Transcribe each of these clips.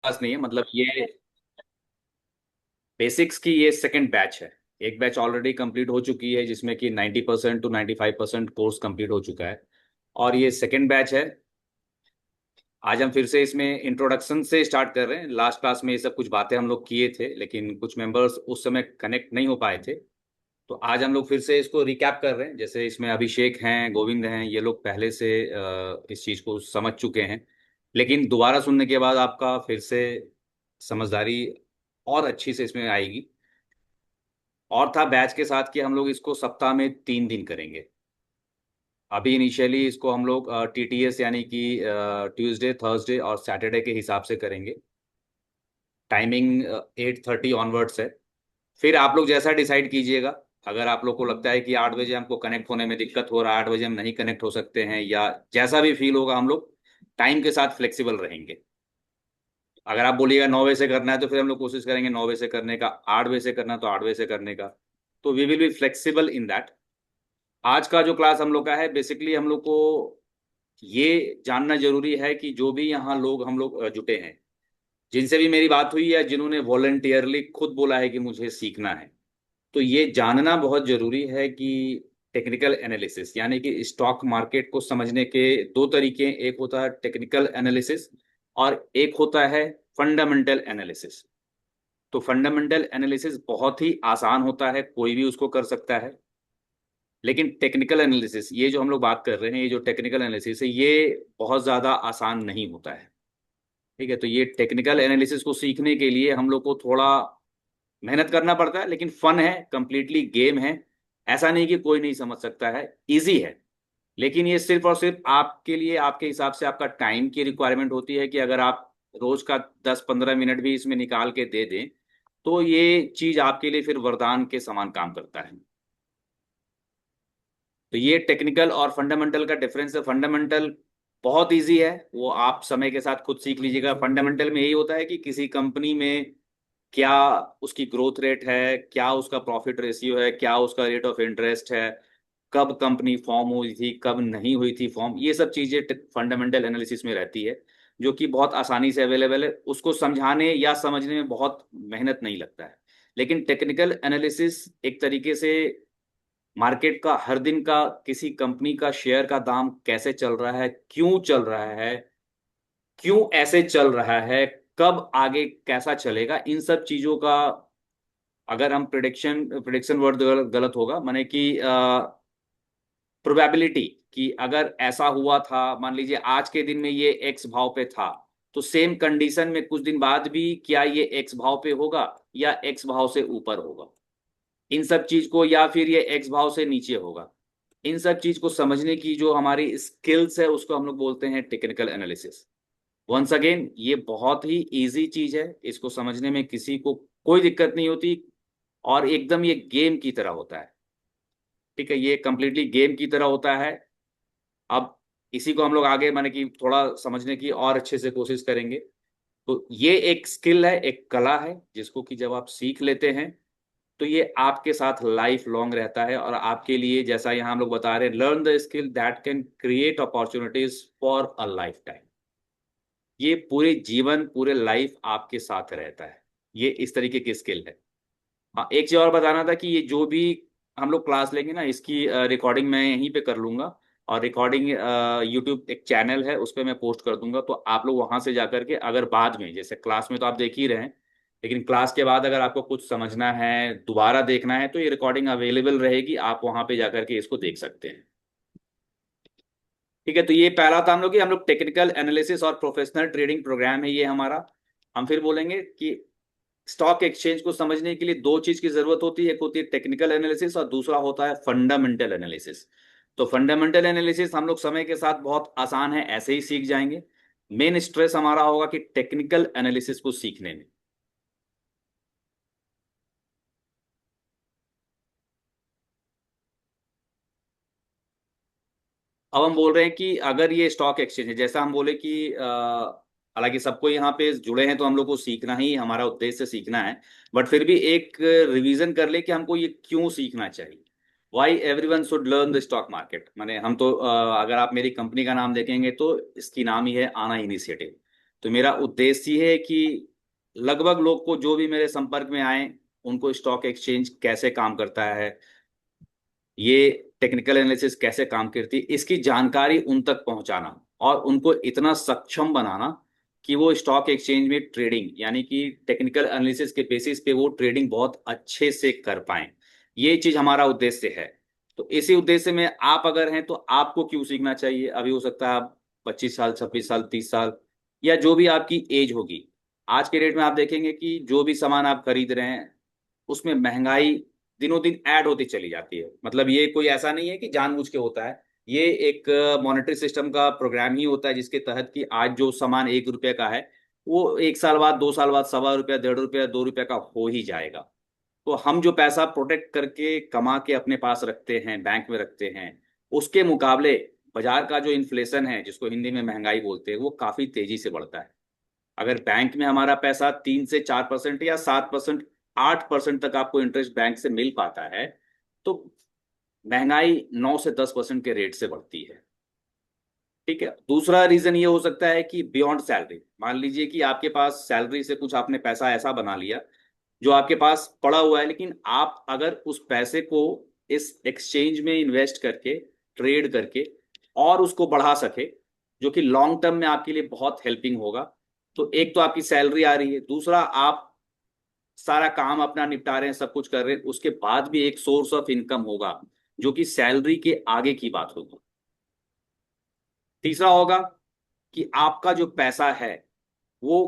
पास नहीं है, मतलब ये बेसिक्स की ये सेकंड बैच है। एक बैच ऑलरेडी कंप्लीट हो चुकी है जिसमें कि 90% टू 95% कोर्स कंप्लीट हो चुका है, और ये सेकंड बैच है। आज हम फिर से इसमें इंट्रोडक्शन से स्टार्ट कर रहे हैं। लास्ट क्लास में ये सब कुछ बातें हम लोग किए थे, लेकिन कुछ मेंबर्स उस समय कनेक्ट नहीं हो पाए थे। तो आज हम लोग फिर से इसको रिकैप कर रहे हैं। जैसे इसमें अभिषेक हैं, गोविंद हैं, ये लोग पहले से इस चीज़ को समझ चुके हैं, लेकिन दोबारा सुनने के बाद आपका फिर से समझदारी और अच्छी से इसमें आएगी। और था बैच के साथ कि हम लोग इसको सप्ताह में 3 दिन करेंगे। अभी इनिशियली इसको हम लोग टीटीएस यानी कि ट्यूसडे, थर्सडे और सैटरडे के हिसाब से करेंगे। टाइमिंग 8:30 ऑनवर्ड्स है। फिर आप लोग जैसा डिसाइड कीजिएगा। अगर आप लोग को लगता है कि 8 बजे हमको कनेक्ट होने में दिक्कत हो रहा है, 8 बजे हम नहीं कनेक्ट हो सकते हैं, या जैसा भी फील होगा, हम लोग टाइम के साथ फ्लेक्सिबल रहेंगे। अगर आप बोलिएगा 9 बजे से करना है तो फिर हम लोग कोशिश करेंगे 9 बजे से करने का। 8 बजे से करना है तो 8 बजे से करने का। तो we will be flexible in that. आज का जो क्लास हम लोग का है, बेसिकली हम लोग को ये जानना जरूरी है कि जो भी यहाँ लोग हम लोग जुटे हैं, जिनसे भी मेरी बात हुई है, जिन्होंने वॉलंटियरली खुद बोला है कि मुझे सीखना है, तो ये जानना बहुत जरूरी है कि टेक्निकल एनालिसिस यानी कि स्टॉक मार्केट को समझने के दो तरीके हैं। एक होता है टेक्निकल एनालिसिस और एक होता है फंडामेंटल एनालिसिस। तो फंडामेंटल एनालिसिस बहुत ही आसान होता है, कोई भी उसको कर सकता है। लेकिन टेक्निकल एनालिसिस, ये जो हम लोग बात कर रहे हैं, ये जो टेक्निकल एनालिसिस है, ये बहुत ज़्यादा आसान नहीं होता है। ठीक है, तो ये टेक्निकल एनालिसिस को सीखने के लिए हम लोग को थोड़ा मेहनत करना पड़ता है, लेकिन फन है, कंप्लीटली गेम है। ऐसा नहीं कि कोई नहीं समझ सकता है, इजी है। लेकिन ये सिर्फ और सिर्फ आपके लिए, आपके हिसाब से आपका टाइम की रिक्वायरमेंट होती है कि अगर आप रोज का 10-15 मिनट भी इसमें निकाल के दे दें, तो ये चीज आपके लिए फिर वरदान के समान काम करता है। तो ये टेक्निकल और फंडामेंटल का डिफरेंस है। फंडामेंटल बहुत इजी है, वो आप समय के साथ खुद सीख लीजिएगा। फंडामेंटल में यही होता है कि किसी कंपनी में क्या उसकी ग्रोथ रेट है, क्या उसका प्रॉफिट रेशियो है, क्या उसका रेट ऑफ इंटरेस्ट है, कब कंपनी फॉर्म हुई थी, कब नहीं हुई थी फॉर्म, ये सब चीजें फंडामेंटल एनालिसिस में रहती है, जो कि बहुत आसानी से अवेलेबल है। उसको समझाने या समझने में बहुत मेहनत नहीं लगता है। लेकिन टेक्निकल एनालिसिस एक तरीके से मार्केट का हर दिन का, किसी कंपनी का शेयर का दाम कैसे चल रहा है, क्यों चल रहा है, क्यों ऐसे चल रहा है, कब आगे कैसा चलेगा, इन सब चीजों का, अगर हम प्रिडिक्शन प्रिडिक्शन वर्ड गलत होगा, माने कि प्रोबेबिलिटी, कि अगर ऐसा हुआ था, मान लीजिए आज के दिन में ये एक्स भाव पे था, तो सेम कंडीशन में कुछ दिन बाद भी क्या ये एक्स भाव पे होगा या एक्स भाव से ऊपर होगा, इन सब चीज को, या फिर ये एक्स भाव से नीचे होगा, इन सब चीज को समझने की जो हमारी स्किल्स है, उसको हम लोग बोलते हैं टेक्निकल एनालिसिस। वंस अगेन, ये बहुत ही इजी चीज है, इसको समझने में किसी को कोई दिक्कत नहीं होती, और एकदम ये गेम की तरह होता है। ठीक है, ये कंप्लीटली गेम की तरह होता है। अब इसी को हम लोग आगे माने कि थोड़ा समझने की और अच्छे से कोशिश करेंगे। तो ये एक स्किल है, एक कला है, जिसको कि जब आप सीख लेते हैं तो ये आपके साथ लाइफ लॉन्ग रहता है, और आपके लिए, जैसा यहाँ हम लोग बता रहे हैं, learn the skill that can create opportunities for a life time. ये पूरे जीवन, पूरे लाइफ आपके साथ रहता है। ये इस तरीके की स्किल है। हाँ, एक चीज और बताना था कि ये जो भी हम लोग क्लास लेंगे ना, इसकी रिकॉर्डिंग मैं यहीं पे कर लूंगा, और रिकॉर्डिंग यूट्यूब एक चैनल है, उस पर मैं पोस्ट कर दूंगा। तो आप लोग वहां से जाकर के, अगर बाद में, जैसे क्लास में तो आप देख ही रहे हैं, लेकिन क्लास के बाद अगर आपको कुछ समझना है, दोबारा देखना है, तो ये रिकॉर्डिंग अवेलेबल रहेगी, आप वहां पे जाकर के इसको देख सकते हैं। ठीक है, तो ये पहला था हम लोग टेक्निकल एनालिसिस और प्रोफेशनल ट्रेडिंग प्रोग्राम है ये हमारा। हम फिर बोलेंगे कि स्टॉक एक्सचेंज को समझने के लिए दो चीज की जरूरत होती है, एक होती है टेक्निकल एनालिसिस और दूसरा होता है फंडामेंटल एनालिसिस। तो फंडामेंटल एनालिसिस हम लोग समय के साथ बहुत आसान है, ऐसे ही सीख जाएंगे। मेन स्ट्रेस हमारा होगा कि टेक्निकल एनालिसिस को सीखने में। अब हम बोल रहे हैं कि अगर ये स्टॉक एक्सचेंज है, जैसा हम बोले कि हालांकि सबको यहाँ पे जुड़े हैं तो हम लोग को सीखना ही, हमारा उद्देश्य सीखना है, बट फिर भी एक रिवीजन कर ले कि हमको ये क्यों सीखना चाहिए। Why everyone should learn the stock market. माने हम तो अगर आप मेरी कंपनी का नाम देखेंगे तो इसकी नाम ही है आना इनिशिएटिव। तो मेरा उद्देश्य ये है कि लगभग लोग को जो भी मेरे संपर्क में आए उनको स्टॉक एक्सचेंज कैसे काम करता है, ये टेक्निकल एनालिसिस कैसे काम करती है, इसकी जानकारी उन तक पहुंचाना और उनको इतना सक्षम बनाना कि वो स्टॉक एक्सचेंज में ट्रेडिंग यानी कि टेक्निकल एनालिसिस के बेसिस पे वो ट्रेडिंग बहुत अच्छे से कर पाएं। ये चीज हमारा उद्देश्य है। तो इसी उद्देश्य में आप अगर हैं तो आपको क्यों सीखना चाहिए। अभी हो सकता है आप 25 साल, 26 साल, 30 साल या जो भी आपकी एज होगी, आज के डेट में आप देखेंगे कि जो भी सामान आप खरीद रहे हैं उसमें महंगाई दिनों दिन ऐड होती चली जाती है। मतलब ये कोई ऐसा नहीं है कि जानबूझ के होता है, ये एक मॉनेटरी सिस्टम का प्रोग्राम ही होता है जिसके तहत कि आज जो सामान 1 रुपए का है वो 1 साल बाद, 2 साल बाद ₹1.25, ₹1.5, ₹2 का हो ही जाएगा। तो हम जो पैसा प्रोटेक्ट करके कमा के अपने पास रखते हैं, बैंक में रखते हैं, उसके मुकाबले बाजार का जो इन्फ्लेशन है जिसको हिंदी में महंगाई बोलते हैं वो काफी तेजी से बढ़ता है। अगर बैंक में हमारा पैसा 3 से 4% या 7%, 8% तक आपको इंटरेस्ट बैंक से मिल पाता है, तो महंगाई 9 से 10% के रेट से बढ़ती है। ठीक है। दूसरा रीजन ये हो सकता है कि बियॉन्ड सैलरी, मान लीजिए कि आपके पास सैलरी से कुछ आपने पैसा ऐसा बना लिया जो आपके पास पड़ा हुआ है, लेकिन आप अगर उस पैसे को इस एक्सचेंज में इन्वेस्ट करके, ट्रेड करके और उसको बढ़ा सके, जो कि लॉन्ग टर्म में आपके लिए बहुत हेल्पिंग होगा। तो एक तो आपकी सैलरी आ रही है, दूसरा आप सारा काम अपना निपटा रहे हैं, सब कुछ कर रहे हैं, उसके बाद भी एक सोर्स ऑफ इनकम होगा जो कि सैलरी के आगे की बात होगी। तीसरा होगा कि आपका जो पैसा है वो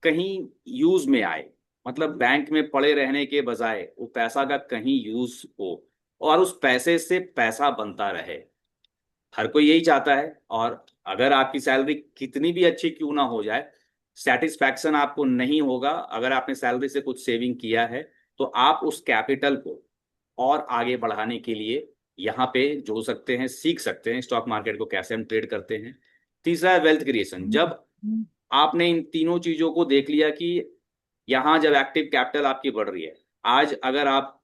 कहीं यूज में आए, मतलब बैंक में पड़े रहने के बजाय वो पैसा का कहीं यूज हो और उस पैसे से पैसा बनता रहे। हर कोई यही चाहता है। और अगर आपकी सैलरी कितनी भी अच्छी क्यों ना हो जाए, सेटिस्फैक्शन आपको नहीं होगा। अगर आपने सैलरी से कुछ सेविंग किया है तो आप उस कैपिटल को और आगे बढ़ाने के लिए यहाँ पे जो सकते हैं, सीख सकते हैं स्टॉक मार्केट को कैसे हम ट्रेड करते हैं। तीसरा है वेल्थ क्रिएशन। जब आपने इन तीनों चीजों को देख लिया कि यहाँ जब एक्टिव कैपिटल आपकी बढ़ रही है, आज अगर आप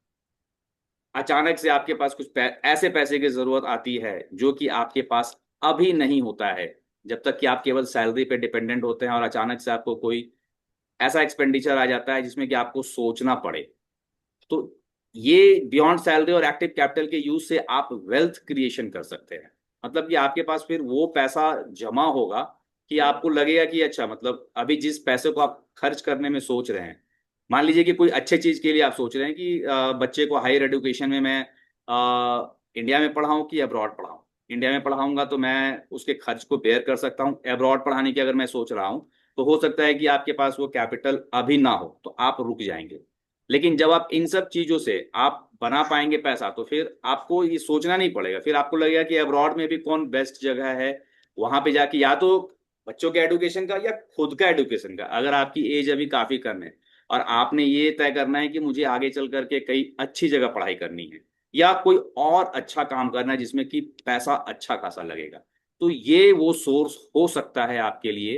अचानक से आपके पास कुछ ऐसे पैसे की जरूरत आती है जो कि आपके पास अभी नहीं होता है, जब तक कि आप केवल सैलरी पे डिपेंडेंट होते हैं और अचानक से आपको कोई ऐसा एक्सपेंडिचर आ जाता है जिसमें कि आपको सोचना पड़े, तो ये बियॉन्ड सैलरी और एक्टिव कैपिटल के यूज से आप वेल्थ क्रिएशन कर सकते हैं। मतलब कि आपके पास फिर वो पैसा जमा होगा कि आपको लगेगा कि अच्छा, मतलब अभी जिस पैसे को आप खर्च करने में सोच रहे हैं, मान लीजिए कि कोई अच्छे चीज के लिए आप सोच रहे हैं कि बच्चे को हायर एजुकेशन में मैं इंडिया में पढ़ाऊं कि अब्रॉड पढ़ाऊं। इंडिया में पढ़ाऊंगा तो मैं उसके खर्च को बेयर कर सकता हूं। अब्रॉड पढ़ाने की अगर मैं सोच रहा हूं तो हो सकता है कि आपके पास वो कैपिटल अभी ना हो, तो आप रुक जाएंगे। लेकिन जब आप इन सब चीजों से आप बना पाएंगे पैसा, तो फिर आपको ये सोचना नहीं पड़ेगा। फिर आपको लगेगा कि अब्रॉड में भी कौन बेस्ट जगह है, वहां पे जाके या तो बच्चों के एडुकेशन का या खुद का एडुकेशन का, अगर आपकी एज अभी काफी कम है और आपने ये तय करना है कि मुझे आगे चल करके कई अच्छी जगह पढ़ाई करनी है या कोई और अच्छा काम करना है जिसमें कि पैसा अच्छा खासा लगेगा, तो ये वो सोर्स हो सकता है आपके लिए।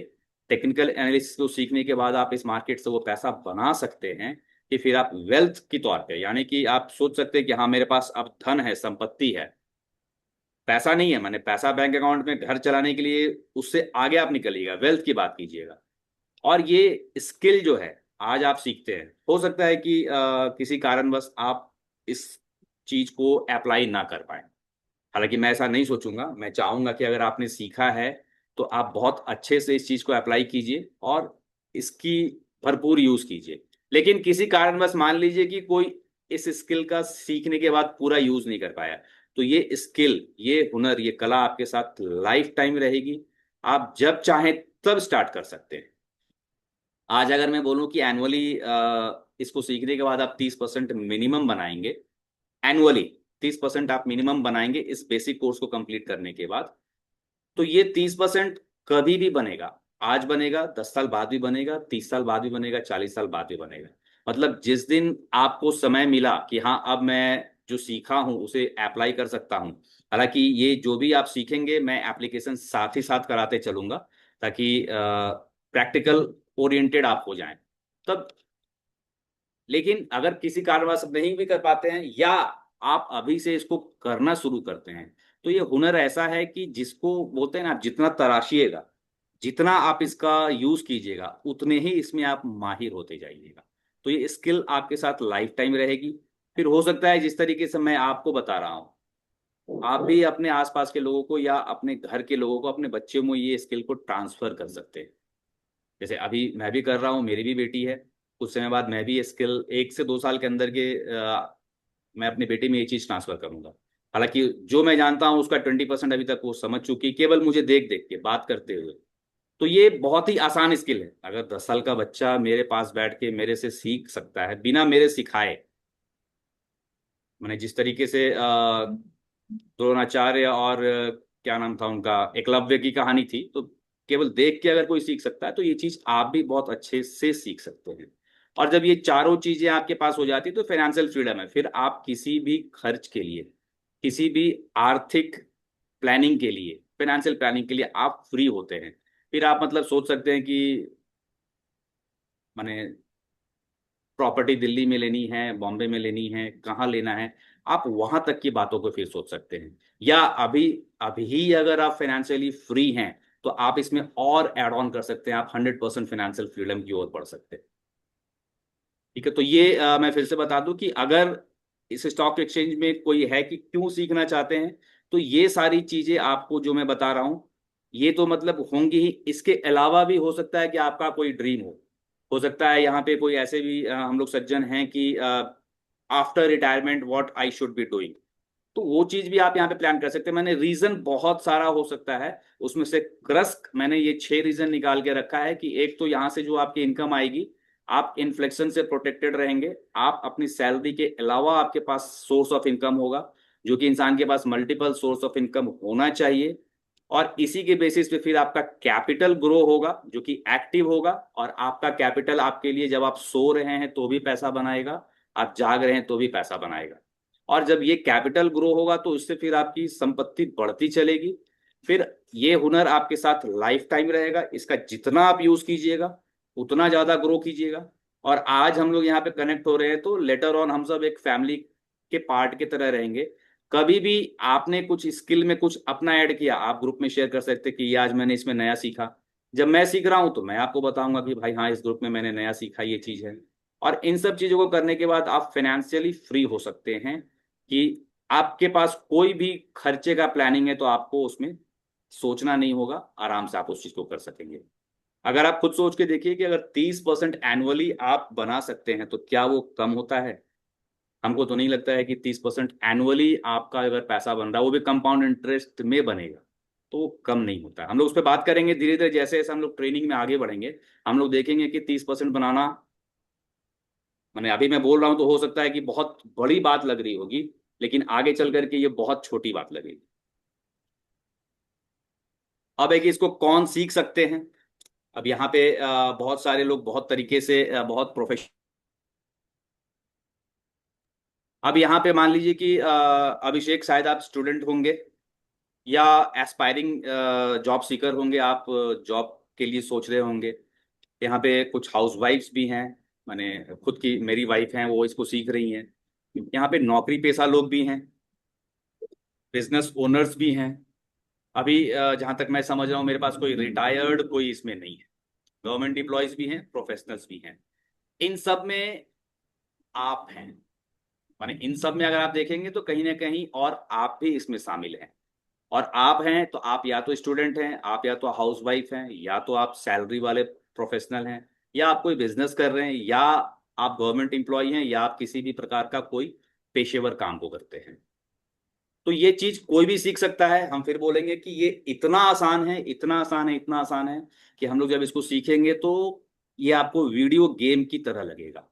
टेक्निकल एनालिसिस को सीखने के बाद आप इस मार्केट से वो पैसा बना सकते हैं कि फिर आप वेल्थ के तौर पे, यानी कि आप सोच सकते हैं कि हाँ मेरे पास अब धन है, संपत्ति है, पैसा नहीं है, मैंने पैसा बैंक अकाउंट में घर चलाने के लिए, उससे आगे आप निकलिएगा, वेल्थ की बात कीजिएगा। और ये स्किल जो है आज आप सीखते हैं, हो सकता है कि किसी कारणवश आप इस चीज को अप्लाई ना कर पाए। हालांकि मैं ऐसा नहीं सोचूंगा, मैं चाहूंगा कि अगर आपने सीखा है तो आप बहुत अच्छे से इस चीज को अप्लाई कीजिए और इसकी भरपूर यूज कीजिए। लेकिन किसी कारणवश मान लीजिए कि कोई इस स्किल का सीखने के बाद पूरा यूज नहीं कर पाया, तो ये स्किल, ये हुनर, ये कला आपके साथ लाइफ टाइम रहेगी। आप जब चाहें तब स्टार्ट कर सकते हैं। आज अगर मैं बोलूं कि एनुअली इसको सीखने के बाद आप 30% मिनिमम बनाएंगे, एनुअली 30% आप मिनिमम बनाएंगे इस बेसिक कोर्स को कंप्लीट करने के बाद, तो ये 30% कभी भी बनेगा। आज बनेगा, 10 साल बाद भी बनेगा, 30 साल बाद भी बनेगा, 40 साल बाद भी बनेगा। मतलब जिस दिन आपको समय मिला कि हाँ अब मैं जो सीखा हूं उसे अप्लाई कर सकता हूं। हालांकि ये जो भी आप सीखेंगे मैं एप्लीकेशन साथ ही साथ कराते चलूंगा ताकि प्रैक्टिकल ओरिएंटेड आप हो जाएं तब। लेकिन अगर किसी कारणवश नहीं भी कर पाते हैं या आप अभी से इसको करना शुरू करते हैं, तो ये हुनर ऐसा है कि जिसको बोलते हैं ना, आप जितना तराशिएगा जितना आप इसका यूज कीजिएगा उतने ही इसमें आप माहिर होते जाइएगा। तो ये स्किल आपके साथ लाइफ टाइम रहेगी। फिर हो सकता है जिस तरीके से मैं आपको बता रहा हूँ, आप भी अपने आसपास के लोगों को या अपने घर के लोगों को, अपने बच्चों में ये स्किल को ट्रांसफर कर सकते हैं। जैसे अभी मैं भी कर रहा हूँ, मेरी भी बेटी है, कुछ समय बाद मैं भी ये स्किल 1 से 2 साल के अंदर के मैं अपनी बेटी में ये चीज ट्रांसफर करूंगा। हालांकि जो मैं जानता हूँ उसका 20% अभी तक वो समझ चुकी, केवल मुझे देख देख के बात करते हुए। तो ये बहुत ही आसान स्किल है, अगर 10 साल का बच्चा मेरे पास बैठ के मेरे से सीख सकता है बिना मेरे सिखाए। मैंने जिस तरीके से द्रोणाचार्य और क्या नाम था उनका, एकलव्य की कहानी थी, तो केवल देख के अगर कोई सीख सकता है तो ये चीज आप भी बहुत अच्छे से सीख सकते हैं। और जब ये चारों चीजें आपके पास हो जाती तो फाइनेंशियल फ्रीडम है, फिर आप किसी भी खर्च के लिए, किसी भी आर्थिक प्लानिंग के लिए, फाइनेंशियल प्लानिंग के लिए आप फ्री होते हैं। फिर आप मतलब सोच सकते हैं कि माने प्रॉपर्टी दिल्ली में लेनी है, बॉम्बे में लेनी है, कहाँ लेना है, आप वहां तक की बातों को फिर सोच सकते हैं। या अभी अभी अगर आप फाइनेंशियली फ्री हैं तो आप इसमें और ऐड ऑन कर सकते हैं, आप 100% फाइनेंशियल फ्रीडम की ओर बढ़ सकते हैं। ठीक है, तो ये मैं फिर से बता दूं कि अगर इस स्टॉक एक्सचेंज में कोई है कि क्यों सीखना चाहते हैं, तो ये सारी चीजें आपको जो मैं बता रहा हूं ये तो मतलब होंगी ही। इसके अलावा भी हो सकता है कि आपका कोई ड्रीम हो सकता है यहाँ पे कोई ऐसे भी हम लोग सज्जन हैं कि after retirement what I should be doing, तो वो चीज भी आप यहाँ पे प्लान कर सकते हैं। मैंने रीजन बहुत सारा हो सकता है, उसमें से क्रस्क मैंने ये 6 रीजन निकाल के रखा है कि एक तो यहाँ से जो आपकी इनकम आएगी, आप इन्फ्लेक्शन से प्रोटेक्टेड रहेंगे, आप अपनी सैलरी के अलावा आपके पास सोर्स ऑफ इनकम होगा, जो कि इंसान के पास मल्टीपल सोर्स ऑफ इनकम होना चाहिए। और इसी के बेसिस पे फिर आपका कैपिटल ग्रो होगा जो कि एक्टिव होगा, और आपका कैपिटल आपके लिए जब आप सो रहे हैं तो भी पैसा बनाएगा, आप जाग रहे हैं तो भी पैसा बनाएगा। और जब ये कैपिटल ग्रो होगा तो उससे फिर आपकी संपत्ति बढ़ती चलेगी। फिर ये हुनर आपके साथ लाइफ टाइम रहेगा, इसका जितना आप यूज कीजिएगा उतना ज्यादा ग्रो कीजिएगा। और आज हम लोग यहाँ पे कनेक्ट हो रहे हैं तो लेटर ऑन हम सब एक फैमिली के पार्ट की तरह रहेंगे। कभी भी आपने कुछ स्किल में कुछ अपना ऐड किया, आप ग्रुप में शेयर कर सकते हैं कि ये आज मैंने इसमें नया सीखा। जब मैं सीख रहा हूं तो मैं आपको बताऊंगा कि भाई हाँ, इस ग्रुप में मैंने नया सीखा, ये चीज है। और इन सब चीजों को करने के बाद आप फाइनेंशियली फ्री हो सकते हैं कि आपके पास कोई भी खर्चे का प्लानिंग है तो आपको उसमें सोचना नहीं होगा, आराम से आप उस चीज को कर सकेंगे। अगर आप खुद सोच के देखिए कि अगर 30% एनुअली आप बना सकते हैं तो क्या वो कम होता है? हमको तो नहीं लगता है कि 30% एनुअली आपका अगर पैसा बन रहा है वो भी कंपाउंड इंटरेस्ट में बनेगा तो वो कम नहीं होता है। हम लोग उस पर बात करेंगे धीरे धीरे, जैसे जैसे हम लोग ट्रेनिंग में आगे बढ़ेंगे हम लोग देखेंगे कि 30% बनाना, मैंने अभी मैं बोल रहा हूं तो हो सकता है कि बहुत बड़ी बात लग रही होगी, लेकिन आगे चल करके ये बहुत छोटी बात लगेगी। अब है कि इसको कौन सीख सकते हैं। अब यहाँ पे बहुत सारे लोग बहुत तरीके से बहुत प्रोफेशनल। अब यहाँ पे मान लीजिए कि अभिषेक शायद आप स्टूडेंट होंगे या एस्पायरिंग जॉब सीकर होंगे, आप जॉब के लिए सोच रहे होंगे। यहाँ पे कुछ हाउस वाइफ्स भी हैं, माने खुद की मेरी वाइफ हैं वो इसको सीख रही हैं। यहाँ पे नौकरी पेशा लोग भी हैं, बिजनेस ओनर्स भी हैं। अभी जहाँ तक मैं समझ रहा हूँ मेरे पास कोई रिटायर्ड कोई इसमें नहीं है, गवर्नमेंट एम्प्लॉयज भी हैं, प्रोफेशनल्स भी हैं। इन सब में आप हैं, माने इन सब में अगर आप देखेंगे तो कहीं ना कहीं और आप भी इसमें शामिल हैं। और आप हैं तो आप या तो स्टूडेंट हैं, आप या तो हाउस वाइफ हैं, या तो आप सैलरी वाले प्रोफेशनल हैं, या आप कोई बिजनेस कर रहे हैं, या आप गवर्नमेंट एम्प्लॉय हैं, या आप किसी भी प्रकार का कोई पेशेवर काम को करते हैं। तो ये चीज कोई भी सीख सकता है। हम फिर बोलेंगे कि ये इतना आसान है, इतना आसान है, इतना आसान है कि हम लोग जब इसको सीखेंगे तो ये आपको वीडियो गेम की तरह लगेगा।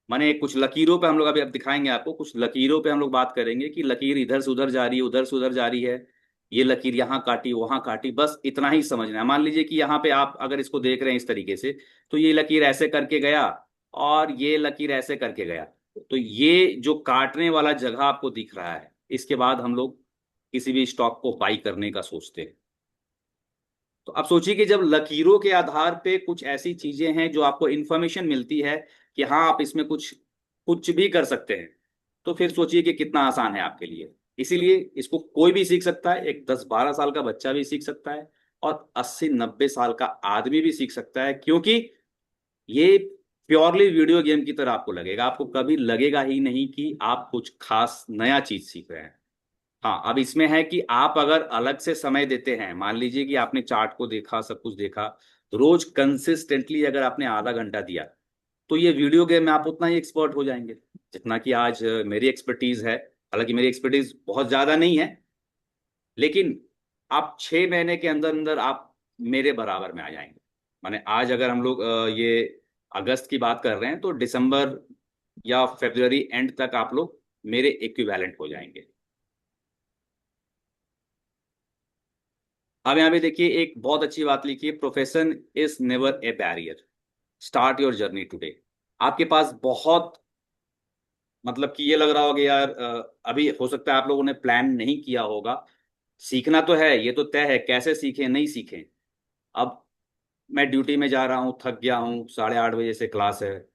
माने कुछ लकीरों पे हम लोग अभी अब दिखाएंगे आपको, कुछ लकीरों पे हम लोग बात करेंगे कि लकीर इधर से उधर जा रही है, उधर से उधर जा रही है, ये लकीर यहाँ काटी वहां काटी, बस इतना ही समझना है। मान लीजिए कि यहाँ पे आप अगर इसको देख रहे हैं इस तरीके से, तो ये लकीर ऐसे करके गया और ये लकीर ऐसे करके गया। तो ये जो काटने वाला जगह आपको दिख रहा है, इसके बाद हम लोग किसी भी स्टॉक को बाई करने का सोचते हैं। तो अब सोचिए कि जब लकीरों के आधार पे कुछ ऐसी चीजें हैं जो आपको इंफॉर्मेशन मिलती है कि हाँ आप इसमें कुछ कुछ भी कर सकते हैं, तो फिर सोचिए कि कितना आसान है आपके लिए। इसीलिए इसको कोई भी सीख सकता है, एक 10-12 साल का बच्चा भी सीख सकता है, और 80-90 साल का आदमी भी सीख सकता है, क्योंकि ये प्योरली वीडियो गेम की तरह आपको लगेगा। आपको कभी लगेगा ही नहीं कि आप कुछ खास नया चीज सीख रहे हैं। हाँ, अब इसमें है कि आप अगर अलग से समय देते हैं, मान लीजिए कि आपने चार्ट को देखा, सब कुछ देखा, रोज कंसिस्टेंटली अगर आपने आधा घंटा दिया, तो ये वीडियो गेम में आप उतना ही एक्सपर्ट हो जाएंगे जितना कि आज मेरी एक्सपर्टीज है। हालांकि मेरी एक्सपर्टीज बहुत ज्यादा नहीं है, लेकिन आप 6 महीने के अंदर अंदर आप मेरे बराबर में आ जाएंगे। माने आज अगर हम लोग ये अगस्त की बात कर रहे हैं, तो दिसंबर या फरवरी एंड तक आप लोग मेरे इक्विवेलेंट हो जाएंगे। अब यहाँ पे देखिए, एक बहुत अच्छी बात लिखी है, profession is never a barrier, start your journey today. आपके पास बहुत, मतलब कि ये लग रहा होगा यार, अभी हो सकता है आप लोगों ने प्लान नहीं किया होगा। सीखना तो है, ये तो तय है, कैसे सीखें नहीं सीखें। अब मैं ड्यूटी में जा रहा हूँ, थक गया हूँ, 8:30 बजे से क्लास है,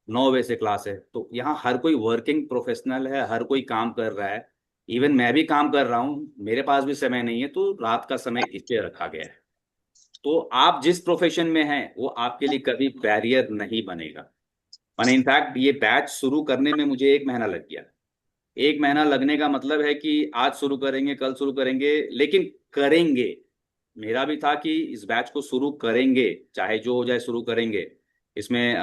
9 बजे से क्लास है, तो यहाँ हर कोई वर्किंग प्रोफेशनल है, हर कोई काम कर रहा है। इवन मैं भी काम कर रहा हूँ, मेरे पास भी समय नहीं है, तो रात का समय इसलिए रखा गया है। तो आप जिस प्रोफेशन में हैं वो आपके लिए कभी बैरियर नहीं बनेगा। मैंने इनफैक्ट ये बैच शुरू करने में मुझे 1 महीना लग गया। 1 महीना लगने का मतलब है कि आज शुरू करेंगे, कल शुरू करेंगे, लेकिन करेंगे। मेरा भी था कि इस बैच को शुरू करेंगे, चाहे जो हो जाए शुरू करेंगे। इसमें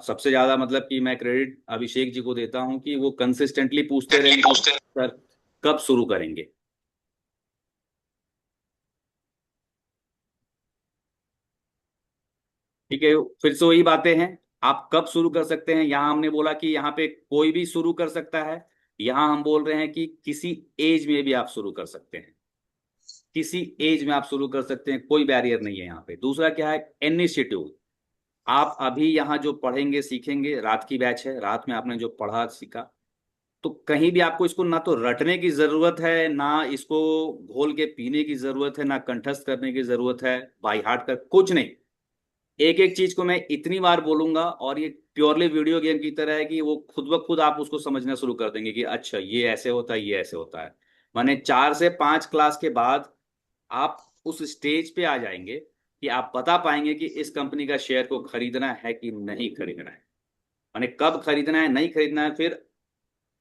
सबसे ज्यादा मतलब कि मैं क्रेडिट अभिषेक जी को देता हूं कि वो कंसिस्टेंटली पूछते रहे कि सर कब शुरू करेंगे। ठीक है, फिर से वही बातें हैं, आप कब शुरू कर सकते हैं। यहाँ हमने बोला कि यहाँ पे कोई भी शुरू कर सकता है। यहाँ हम बोल रहे हैं कि किसी एज में भी आप शुरू कर सकते हैं, किसी एज में आप शुरू कर सकते हैं, कोई बैरियर नहीं है यहाँ पे। दूसरा क्या है, एनी शेड्यूल। आप अभी यहाँ जो पढ़ेंगे सीखेंगे, रात की बैच है, रात में आपने जो पढ़ा सीखा, तो कहीं भी आपको इसको ना तो रटने की जरूरत है, ना इसको घोल के पीने की जरूरत है, ना कंठस्थ करने की जरूरत है, बाई हार्ट कर कुछ नहीं। एक एक चीज को मैं इतनी बार बोलूंगा, और ये प्योरली वीडियो गेम की तरह है कि वो खुद ब खुद आप उसको समझना शुरू कर देंगे कि अच्छा ये ऐसे होता है, ये ऐसे होता है। माने 4 से 5 क्लास के बाद आप उस स्टेज पे आ जाएंगे कि आप बता पाएंगे कि इस कंपनी का शेयर को खरीदना है कि नहीं खरीदना है। माने कब खरीदना है, नहीं खरीदना है, फिर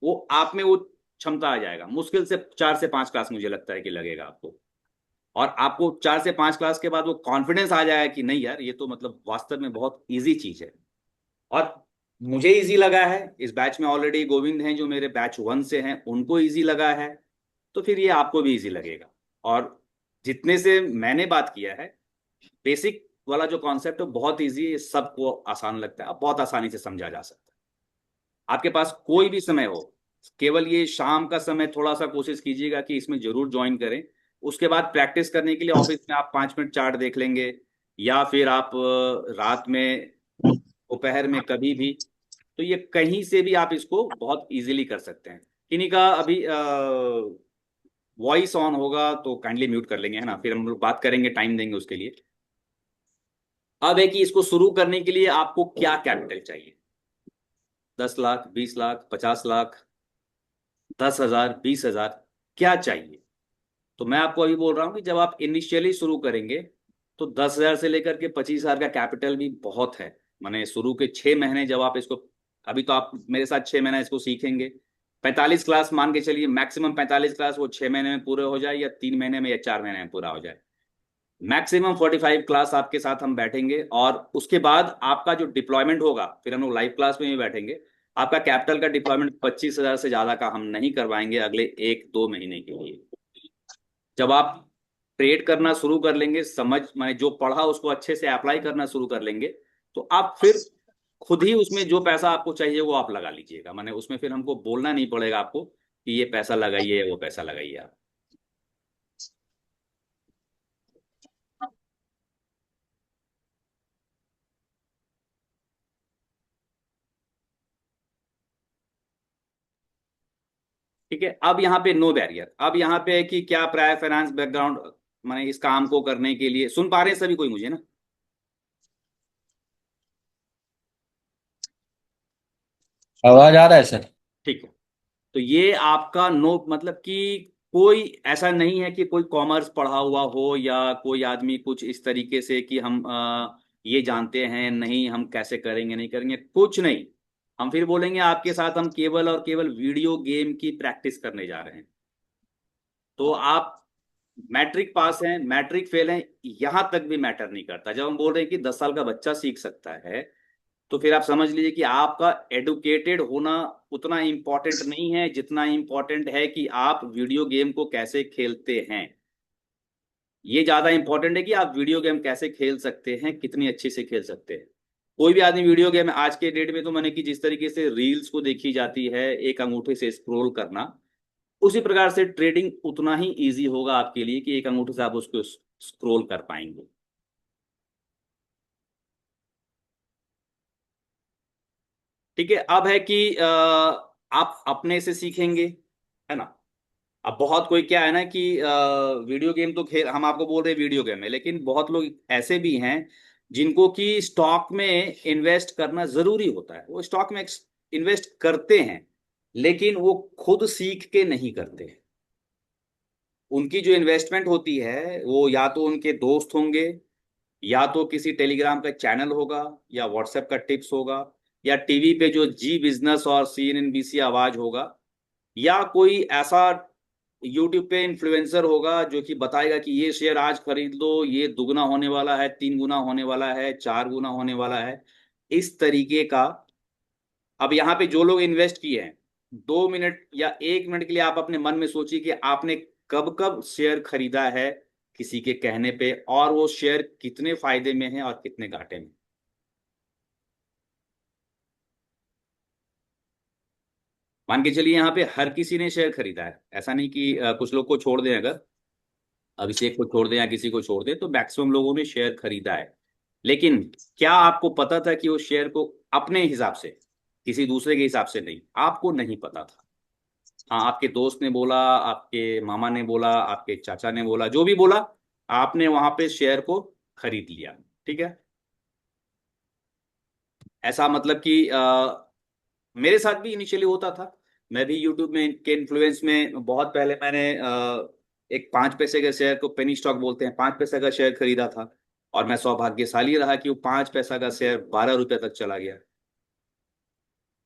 वो आप में वो क्षमता आ जाएगा। मुश्किल से 4 से 5 क्लास मुझे लगता है कि लगेगा आपको। और आपको 4 से 5 क्लास के बाद वो कॉन्फिडेंस आ जाएगा कि नहीं यार, ये तो मतलब वास्तव में बहुत इजी चीज है। और मुझे इजी लगा है, इस बैच में ऑलरेडी गोविंद हैं जो मेरे बैच 1 से हैं, उनको इजी लगा है, तो फिर ये आपको भी इजी लगेगा। और जितने से मैंने बात किया है, बेसिक वाला जो कॉन्सेप्ट है बहुत इजी है, सबको आसान लगता है, बहुत आसानी से समझा जा सकता है। आपके पास कोई भी समय हो, केवल ये शाम का समय थोड़ा सा कोशिश कीजिएगा कि इसमें जरूर ज्वाइन करें। उसके बाद प्रैक्टिस करने के लिए ऑफिस में आप 5 मिनट चार्ट देख लेंगे, या फिर आप रात में, दोपहर में, कभी भी। तो ये कहीं से भी आप इसको बहुत इजीली कर सकते हैं। किन्हीं का अभी वॉइस ऑन होगा तो काइंडली म्यूट कर लेंगे, है ना, फिर हम लोग बात करेंगे, टाइम देंगे उसके लिए। अब है कि इसको शुरू करने के लिए आपको क्या कैपिटल चाहिए। 10 लाख, 20 लाख, 50 लाख, 10,000, 20,000, क्या चाहिए। तो मैं आपको अभी बोल रहा हूँ कि जब आप इनिशियली शुरू करेंगे, तो 10,000 से लेकर के 25,000 का कैपिटल भी बहुत है। माने शुरू के 6 महीने जब आप इसको, अभी तो आप मेरे साथ 6 महीना इसको सीखेंगे, 45 क्लास मान के चलिए, मैक्सिमम 45 क्लास वो 6 महीने में पूरे हो जाए, या 3 महीने में, या 4 महीने में पूरा हो जाए। मैक्सिमम 45 क्लास आपके साथ हम बैठेंगे, और उसके बाद आपका जो डिप्लॉयमेंट होगा, फिर हम लोग लाइव क्लास में भी बैठेंगे। आपका कैपिटल का डिप्लॉयमेंट 25,000 से ज्यादा का हम नहीं करवाएंगे अगले 1-2 महीने के लिए। जब आप ट्रेड करना शुरू कर लेंगे, समझ माने जो पढ़ा उसको अच्छे से अप्लाई करना शुरू कर लेंगे, तो आप फिर खुद ही उसमें जो पैसा आपको चाहिए वो आप लगा लीजिएगा। माने उसमें फिर हमको बोलना नहीं पड़ेगा आपको कि ये पैसा लगाइए, वो पैसा लगाइए आप। ठीक है, अब यहाँ पे नो बैरियर। अब यहाँ पे है कि क्या प्रायर फाइनेंस बैकग्राउंड, माने इस काम को करने के लिए, सुन पा रहे हैं सभी कोई मुझे ना। आवाज आ रहा है सर। ठीक है, तो ये आपका नो मतलब कि कोई ऐसा नहीं है कि कोई कॉमर्स पढ़ा हुआ हो या कोई आदमी कुछ इस तरीके से कि हम ये जानते हैं नहीं हम कैसे करेंगे नहीं करेंगे, कुछ नहीं। हम फिर बोलेंगे आपके साथ हम केवल और केवल वीडियो गेम की प्रैक्टिस करने जा रहे हैं। तो आप मैट्रिक पास हैं मैट्रिक फेल हैं, यहां तक भी मैटर नहीं करता। जब हम बोल रहे हैं कि 10 साल का बच्चा सीख सकता है, तो फिर आप समझ लीजिए कि आपका एडुकेटेड होना उतना इम्पोर्टेंट नहीं है जितना इम्पोर्टेंट है कि आप वीडियो गेम को कैसे खेलते हैं। ये ज्यादा इंपॉर्टेंट है कि आप वीडियो गेम कैसे खेल सकते हैं, कितनी अच्छे से खेल सकते हैं। कोई भी आदमी वीडियो गेम आज के डेट में, तो मैंने कि जिस तरीके से रील्स को देखी जाती है एक अंगूठे से स्क्रॉल करना, उसी प्रकार से ट्रेडिंग उतना ही इजी होगा आपके लिए कि एक अंगूठे से आप उसको स्क्रॉल कर पाएंगे। ठीक है। अब है कि आप अपने से सीखेंगे, है ना। अब बहुत कोई क्या है ना कि वीडियो गेम तो खेल, हम आपको बोल रहे हैं वीडियो गेम है, लेकिन बहुत लोग ऐसे भी हैं जिनको कि स्टॉक में इन्वेस्ट करना जरूरी होता है, वो स्टॉक में इन्वेस्ट करते हैं, लेकिन वो खुद सीख के नहीं करते। उनकी जो इन्वेस्टमेंट होती है वो या तो उनके दोस्त होंगे, या तो किसी टेलीग्राम का चैनल होगा, या व्हाट्सएप का टिप्स होगा, या टीवी पे जो जी बिजनेस और सीएनएनबीसी आवाज होगा, या कोई ऐसा यूट्यूब पे इन्फ्लुएंसर होगा जो कि बताएगा कि ये शेयर आज खरीद लो, ये दुगना होने वाला है, 3 गुना होने वाला है, 4 गुना होने वाला है, इस तरीके का। अब यहाँ पे जो लोग इन्वेस्ट किए हैं, 2 मिनट या 1 मिनट के लिए आप अपने मन में सोचिए कि आपने कब कब शेयर खरीदा है किसी के कहने पे, और वो शेयर कितने फायदे में है और कितने घाटे में। मान के चलिए यहाँ पे हर किसी ने शेयर खरीदा है, ऐसा नहीं कि कुछ लोग को छोड़ दें, अगर अभिषेक को छोड़ दें या किसी को छोड़ दें, तो मैक्सिमम लोगों ने शेयर खरीदा है। लेकिन क्या आपको पता था कि वो शेयर को अपने हिसाब से, किसी दूसरे के हिसाब से नहीं, आपको नहीं पता था। हाँ, आपके दोस्त ने बोला, आपके मामा ने बोला, आपके चाचा ने बोला, जो भी बोला, आपने वहां पे शेयर को खरीद लिया। ठीक है। ऐसा मतलब कि मेरे साथ भी इनिशियली होता था। मैं भी यूट्यूब में के इन्फ्लुएंस में बहुत पहले मैंने एक 5 पैसे के शेयर को, पेनी स्टॉक बोलते हैं, 5 पैसे का शेयर खरीदा था। और मैं सौभाग्यशाली रहा कि वो 5 पैसा का शेयर 12 रुपए तक चला गया।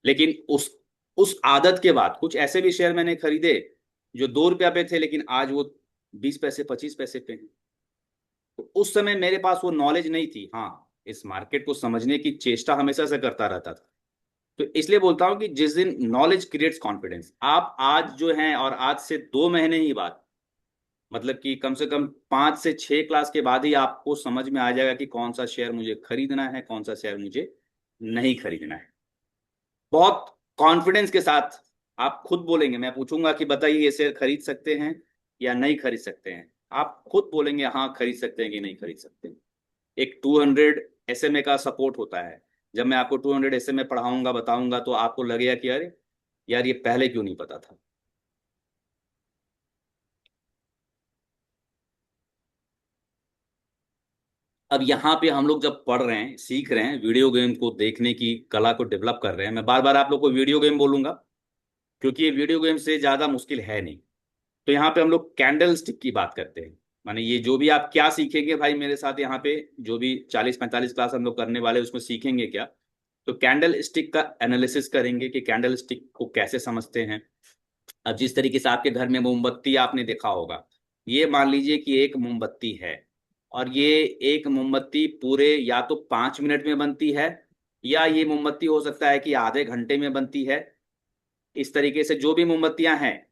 लेकिन उस आदत के बाद कुछ ऐसे भी शेयर मैंने खरीदे जो 2 रुपया पे थे, लेकिन आज वो 20 पैसे 25 पैसे पे हैं। तो उस समय मेरे पास वो नॉलेज नहीं थी। हाँ, इस मार्केट को समझने की चेष्टा हमेशा से करता रहता था। तो इसलिए बोलता हूं कि जिस दिन नॉलेज क्रिएट्स कॉन्फिडेंस, आप आज जो हैं और आज से 2 महीने ही बाद, मतलब कि कम से कम 5 से 6 क्लास के बाद ही आपको समझ में आ जाएगा कि कौन सा शेयर मुझे खरीदना है, कौन सा शेयर मुझे नहीं खरीदना है। बहुत कॉन्फिडेंस के साथ आप खुद बोलेंगे, मैं पूछूंगा कि बताइए ये शेयर खरीद सकते हैं या नहीं खरीद सकते हैं, आप खुद बोलेंगे हाँ खरीद सकते हैं कि नहीं खरीद सकते हैं। एक 200 SMA का सपोर्ट होता है। जब मैं आपको 200 SMA पढ़ाऊंगा बताऊंगा, तो आपको लगेगा कि अरे यार, ये पहले क्यों नहीं पता था। अब यहाँ पे हम लोग जब पढ़ रहे हैं, सीख रहे हैं, वीडियो गेम को देखने की कला को डेवलप कर रहे हैं, मैं बार बार आप लोग को वीडियो गेम बोलूंगा क्योंकि ये वीडियो गेम से ज्यादा मुश्किल है नहीं। तो यहाँ पे हम लोग कैंडल स्टिक की बात करते हैं। माने ये जो भी आप क्या सीखेंगे भाई मेरे साथ यहाँ पे, जो भी 40-45 क्लास हम लोग करने वाले हैं, उसमें सीखेंगे क्या। तो कैंडल स्टिक का एनालिसिस करेंगे कि कैंडल स्टिक को कैसे समझते हैं। अब जिस तरीके से आपके घर में मोमबत्ती आपने देखा होगा, ये मान लीजिए कि एक मोमबत्ती है, और ये एक मोमबत्ती पूरे या तो 5 मिनट में बनती है, या ये मोमबत्ती हो सकता है कि आधे घंटे में बनती है। इस तरीके से जो भी मोमबत्तियां हैं,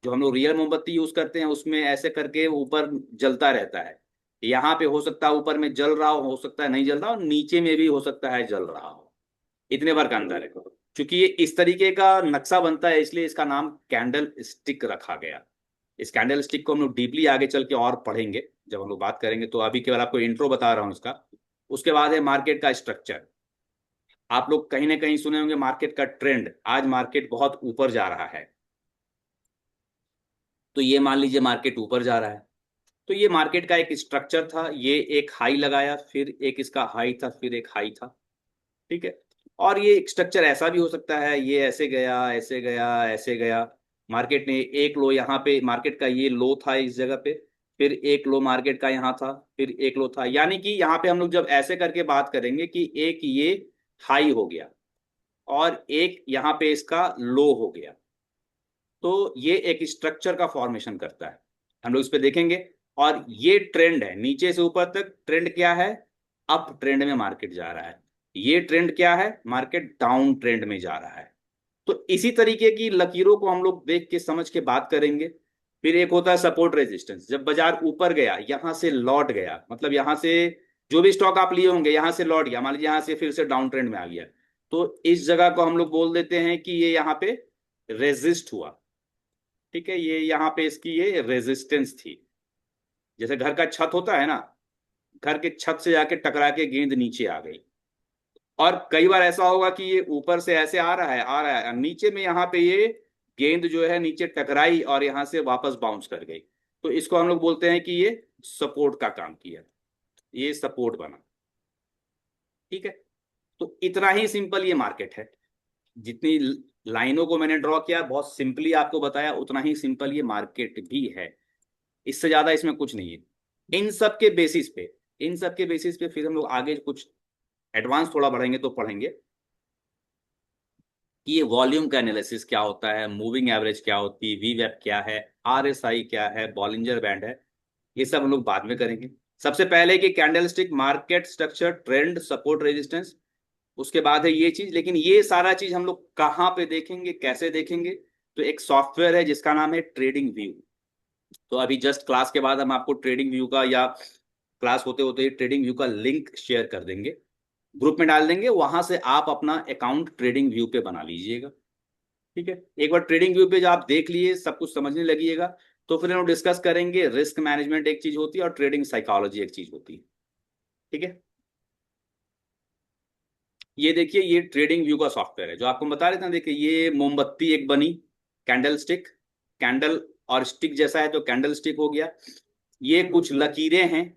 जो हम लोग रियल मोमबत्ती यूज करते हैं, उसमें ऐसे करके ऊपर जलता रहता है। यहाँ पे हो सकता है ऊपर में जल रहा हो सकता है नहीं जल रहा हो, नीचे में भी हो सकता है जल रहा हो। इतने बार का अंदर है। क्योंकि ये इस तरीके का नक्शा बनता है, इसलिए इसका नाम कैंडल स्टिक रखा गया। इस कैंडल स्टिक को हम लोग डीपली आगे चल के और पढ़ेंगे जब हम लोग बात करेंगे, तो अभी केवल आपको इंट्रो बता रहा हूँ इसका। उसके बाद है मार्केट का स्ट्रक्चर। आप लोग कहीं ना कहीं सुने होंगे मार्केट का ट्रेंड, आज मार्केट बहुत ऊपर जा रहा है। तो ये मान लीजिए मार्केट ऊपर जा रहा है, तो ये मार्केट का एक स्ट्रक्चर था। ये एक हाई लगाया, फिर एक इसका हाई था, फिर एक हाई था। ठीक है। और ये स्ट्रक्चर ऐसा भी हो सकता है, ये ऐसे गया ऐसे गया ऐसे गया। मार्केट ने एक लो यहाँ पे, मार्केट का ये लो था इस जगह पे, फिर एक लो मार्केट का यहाँ था, फिर एक लो था, यानी कि यहाँ पे हम लोग जब ऐसे करके बात करेंगे कि एक ये हाई हो गया और एक यहाँ पे इसका लो हो गया, तो ये एक स्ट्रक्चर का फॉर्मेशन करता है, हम लोग इस पे देखेंगे। और ये ट्रेंड है नीचे से ऊपर तक, ट्रेंड क्या है, अप ट्रेंड में मार्केट जा रहा है। ये ट्रेंड क्या है, मार्केट डाउन ट्रेंड में जा रहा है। तो इसी तरीके की लकीरों को हम लोग देख के समझ के बात करेंगे। फिर एक होता है सपोर्ट रेजिस्टेंस, जब बाजार ऊपर गया यहां से लौट गया, मतलब यहां से जो भी स्टॉक आप लिए होंगे यहां से लौट गया, मान लीजिए यहां से फिर से डाउन ट्रेंड में आ गया, तो इस जगह को हम लोग बोल देते हैं कि ये यहाँ पे रेजिस्ट हुआ। ठीक है, ये यहाँ पे इसकी ये रेजिस्टेंस थी। जैसे घर का छत होता है ना, घर के छत से जाके टकरा के गेंद नीचे आ गई, और कई बार ऐसा होगा कि ये ऊपर से ऐसे आ रहा है, आ रहा है, और नीचे में यहाँ पे ये गेंद जो है नीचे टकराई और यहाँ से वापस बाउंस कर गई, तो इसको हम लोग बोलते हैं कि ये सपोर्ट का काम किया, ये सपोर्ट बना। ठीक है, तो इतना ही सिंपल ये मार्केट है। जितनी लाइनों को मैंने ड्रॉ किया, बहुत सिंपली आपको बताया, उतना ही सिंपल ये मार्केट भी है, इससे ज्यादा इसमें कुछ नहीं है। इन सब के बेसिस पे फिर हम लोग आगे कुछ एडवांस थोड़ा बढ़ेंगे तो पढ़ेंगे कि ये वॉल्यूम का एनालिसिस क्या होता है, मूविंग एवरेज क्या होती है, वी वेब क्या है, आरएसआई क्या है, बॉलिंजर बैंड है, ये सब हम लोग बाद में करेंगे। सबसे पहले कि candlestick, market structure, trend, support, resistance, उसके बाद है ये चीज। लेकिन ये सारा चीज हम लोग कहाँ पे देखेंगे, कैसे देखेंगे, तो एक सॉफ्टवेयर है जिसका नाम है ट्रेडिंग व्यू। तो अभी जस्ट क्लास के बाद हम आपको ट्रेडिंग व्यू का, या क्लास होते होते ट्रेडिंग व्यू का लिंक शेयर कर देंगे, ग्रुप में डाल देंगे, वहां से आप अपना अकाउंट ट्रेडिंग व्यू पे बना लीजिएगा। ठीक है, एक बार ट्रेडिंग व्यू पे जब आप देख लिए, सब कुछ समझने लगिएगा, तो फिर हम डिस्कस करेंगे रिस्क मैनेजमेंट एक चीज होती है और ट्रेडिंग साइकोलॉजी एक चीज होती है। ठीक है, ये देखिए, ये ट्रेडिंग व्यू का सॉफ्टवेयर है जो आपको बता रहे थे ना। देखिए ये मोमबत्ती एक बनी, कैंडल स्टिक, कैंडल और स्टिक जैसा है तो कैंडल स्टिक हो गया। ये कुछ लकीरें हैं,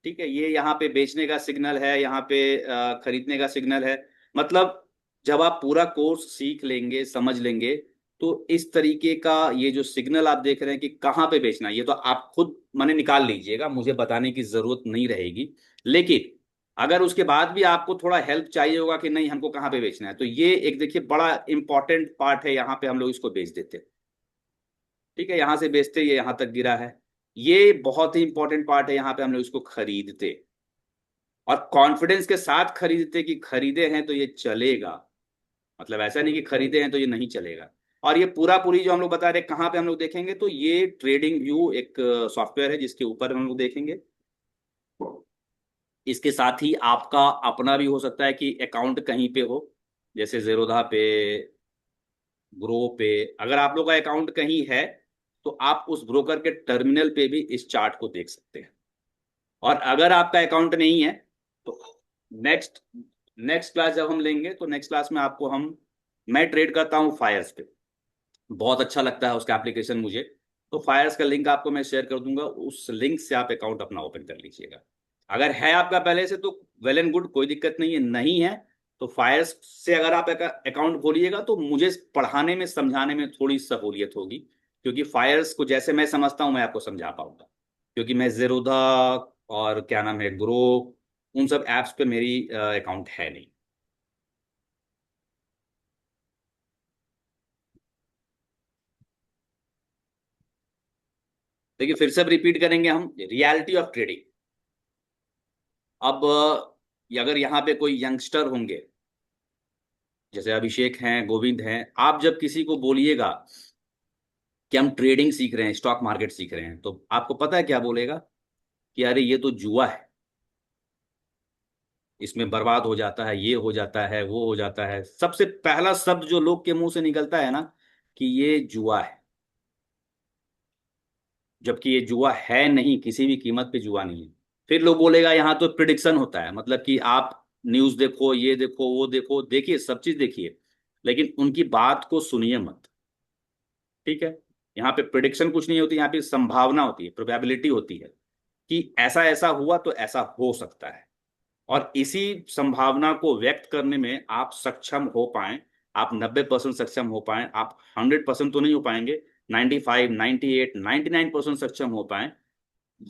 ठीक है, ये यहाँ पे बेचने का सिग्नल है, यहाँ पे खरीदने का सिग्नल है। मतलब जब आप पूरा कोर्स सीख लेंगे, समझ लेंगे, तो इस तरीके का ये जो सिग्नल आप देख रहे हैं कि कहाँ पे बेचना है, ये तो आप खुद माने निकाल लीजिएगा, मुझे बताने की जरूरत नहीं रहेगी। लेकिन अगर उसके बाद भी आपको थोड़ा हेल्प चाहिए होगा कि नहीं हमको कहाँ पे बेचना है, तो ये एक देखिए बड़ा इंपॉर्टेंट पार्ट है, यहाँ पे हम लोग इसको बेच देते हैं। ठीक है, यहाँ से बेचते, ये यहाँ तक गिरा है, ये बहुत ही इंपॉर्टेंट पार्ट है, यहाँ पे हम लोग इसको खरीदते और कॉन्फिडेंस के साथ खरीदते कि खरीदे हैं तो ये चलेगा। मतलब ऐसा नहीं कि खरीदे हैं तो ये नहीं चलेगा। और ये पूरा पूरी जो हम लोग बता रहे हैं कहाँ पे हम लोग देखेंगे, तो ये ट्रेडिंग व्यू एक सॉफ्टवेयर है जिसके ऊपर हम लोग देखेंगे। इसके साथ ही आपका अपना भी हो सकता है कि अकाउंट कहीं पे हो, जैसे जेरोधा पे, ग्रो पे, अगर आप लोग का अकाउंट कहीं है तो आप उस ब्रोकर के टर्मिनल पे भी इस चार्ट को देख सकते हैं। और अगर आपका अकाउंट नहीं है तो नेक्स्ट नेक्स्ट क्लास जब हम लेंगे, तो नेक्स्ट क्लास में आपको हम, मैं ट्रेड करता हूँ फायर्स पे, बहुत अच्छा लगता है उसका एप्लीकेशन मुझे, तो फायर्स का लिंक आपको मैं शेयर कर दूंगा, उस लिंक से आप अकाउंट अपना ओपन कर लीजिएगा। अगर है आपका पहले से तो वेल एंड गुड, कोई दिक्कत नहीं है, नहीं है तो फायर्स से अगर आप अकाउंट खोलिएगा तो मुझे पढ़ाने में, समझाने में थोड़ी सहूलियत होगी, क्योंकि फायर्स को जैसे मैं समझता हूँ मैं आपको समझा पाऊंगा, क्योंकि मैं जेरोधा और क्या नाम है ग्रो, उन सब ऐप्स पे मेरी अकाउंट है नहीं। देखिए फिर से रिपीट करेंगे हम, रियलिटी ऑफ ट्रेडिंग। अब अगर यहाँ पे कोई यंगस्टर होंगे, जैसे अभिषेक हैं, गोविंद हैं, आप जब किसी को बोलिएगा कि हम ट्रेडिंग सीख रहे हैं, स्टॉक मार्केट सीख रहे हैं, तो आपको पता है क्या बोलेगा, कि अरे ये तो जुआ है, इसमें बर्बाद हो जाता है, ये हो जाता है, वो हो जाता है। सबसे पहला शब्द जो लोग के मुंह से निकलता है ना, कि ये जुआ है, जबकि ये जुआ है नहीं, किसी भी कीमत पे जुआ नहीं है। फिर लोग बोलेगा यहाँ तो प्रिडिक्शन होता है, मतलब कि आप न्यूज़ देखो, ये देखो, वो देखो, देखिए सब चीज देखिए, लेकिन उनकी बात को सुनिए मत। ठीक है, यहाँ पे प्रिडिक्शन कुछ नहीं होती, यहाँ पे संभावना होती है, प्रोबेबिलिटी होती है कि ऐसा ऐसा हुआ तो ऐसा हो सकता है, और इसी संभावना को व्यक्त करने में आप सक्षम हो पाए, आप 90% सक्षम हो पाए, आप 100% तो नहीं हो पाएंगे, 95, 98, 99% सक्षम हो पाए,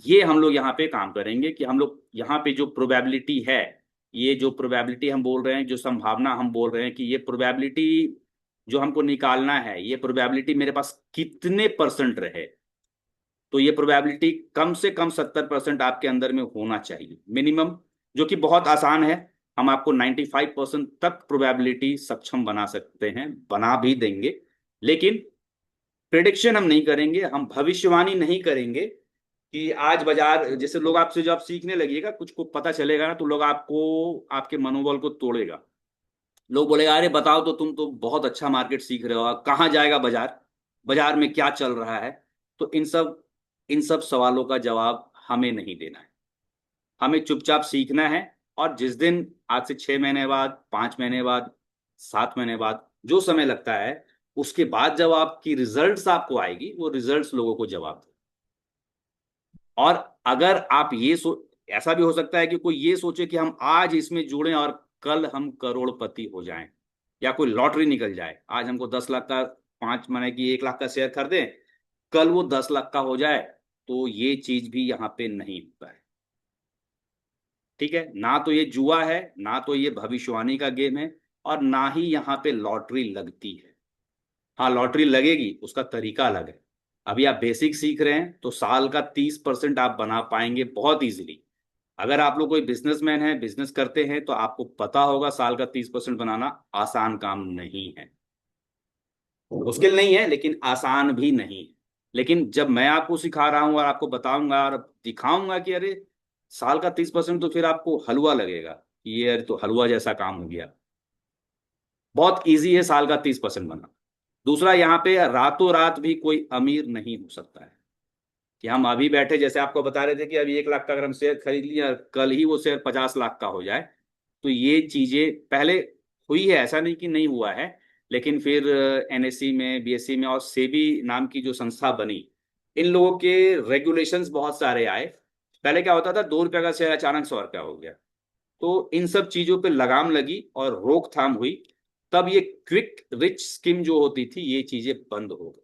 ये हम लोग यहाँ पे काम करेंगे कि हम लोग यहाँ पे जो प्रोबेबिलिटी है, ये जो प्रोबेबिलिटी हम बोल रहे हैं, जो संभावना हम बोल रहे हैं कि ये प्रोबेबिलिटी जो हमको निकालना है, ये प्रोबेबिलिटी मेरे पास कितने परसेंट रहे, तो ये प्रोबेबिलिटी कम से कम 70% आपके अंदर में होना चाहिए मिनिमम, जो कि बहुत आसान है। हम आपको 95% तक प्रोबेबिलिटी सक्षम बना सकते हैं, बना भी देंगे, लेकिन प्रिडिक्शन हम नहीं करेंगे, हम भविष्यवाणी नहीं करेंगे कि आज बाजार, जैसे लोग आपसे जब सीखने लगेगा, कुछ को पता चलेगा ना, तो लोग आपको, आपके मनोबल को तोड़ेगा। लोग बोलेगा अरे बताओ तो, तुम तो बहुत अच्छा मार्केट सीख रहे हो, कहाँ जाएगा बाजार, बाजार में क्या चल रहा है। तो इन सब सवालों का जवाब हमें नहीं देना है, हमें चुपचाप सीखना है। और जिस दिन, आज से 6 महीने बाद, 5 महीने बाद, 7 महीने बाद, जो समय लगता है, उसके बाद जब आपकी रिजल्ट्स आपको आएगी, वो रिजल्ट्स लोगों को जवाब दे। और अगर आप ऐसा भी हो सकता है कि कोई ये सोचे कि हम आज इसमें जुड़ें और कल हम करोड़पति हो जाएं, या कोई लॉटरी निकल जाए, आज हमको 10 लाख का, 5 महीने की 1 लाख का शेयर खरीदें, कल वो 10 लाख का हो जाए, तो ये चीज भी यहाँ पे नहीं होता है। ठीक है, ना तो ये जुआ है, ना तो ये भविष्यवाणी का गेम है, और ना ही यहाँ पे लॉटरी लगती है। हाँ, लॉटरी लगेगी, उसका तरीका अलग है। अभी आप बेसिक सीख रहे हैं, तो साल का 30% आप बना पाएंगे बहुत इजीली। अगर आप लोग कोई बिजनेसमैन है, बिजनेस करते हैं, तो आपको पता होगा साल का 30% बनाना आसान काम नहीं है, मुश्किल नहीं है, लेकिन आसान भी नहीं है। लेकिन जब मैं आपको सिखा रहा हूँ और आपको बताऊंगा और दिखाऊंगा कि अरे साल का 30%, तो फिर आपको हलवा लगेगा कि ये अरे तो हलवा जैसा काम हो गया। बहुत इजी है साल का 30% बना। दूसरा, यहाँ पे रातों रात भी कोई अमीर नहीं हो सकता है कि हम अभी बैठे, जैसे आपको बता रहे थे कि अभी 1 लाख का अगर हम शेयर खरीद लिया, कल ही वो शेयर 50 लाख का हो जाए, तो ये चीजें पहले हुई है, ऐसा नहीं कि नहीं हुआ है। लेकिन फिर एनएससी में, बीएससी में और सेबी नाम की जो संस्था बनी, इन लोगों के रेगुलेशंस बहुत सारे आए। पहले क्या होता था, 2 रुपए का शेयर अचानक 100 रुपया हो गया, तो इन सब चीजों पे लगाम लगी और रोकथाम हुई। तब ये क्विक रिच स्कीम जो होती थी, ये चीजें बंद हो गई।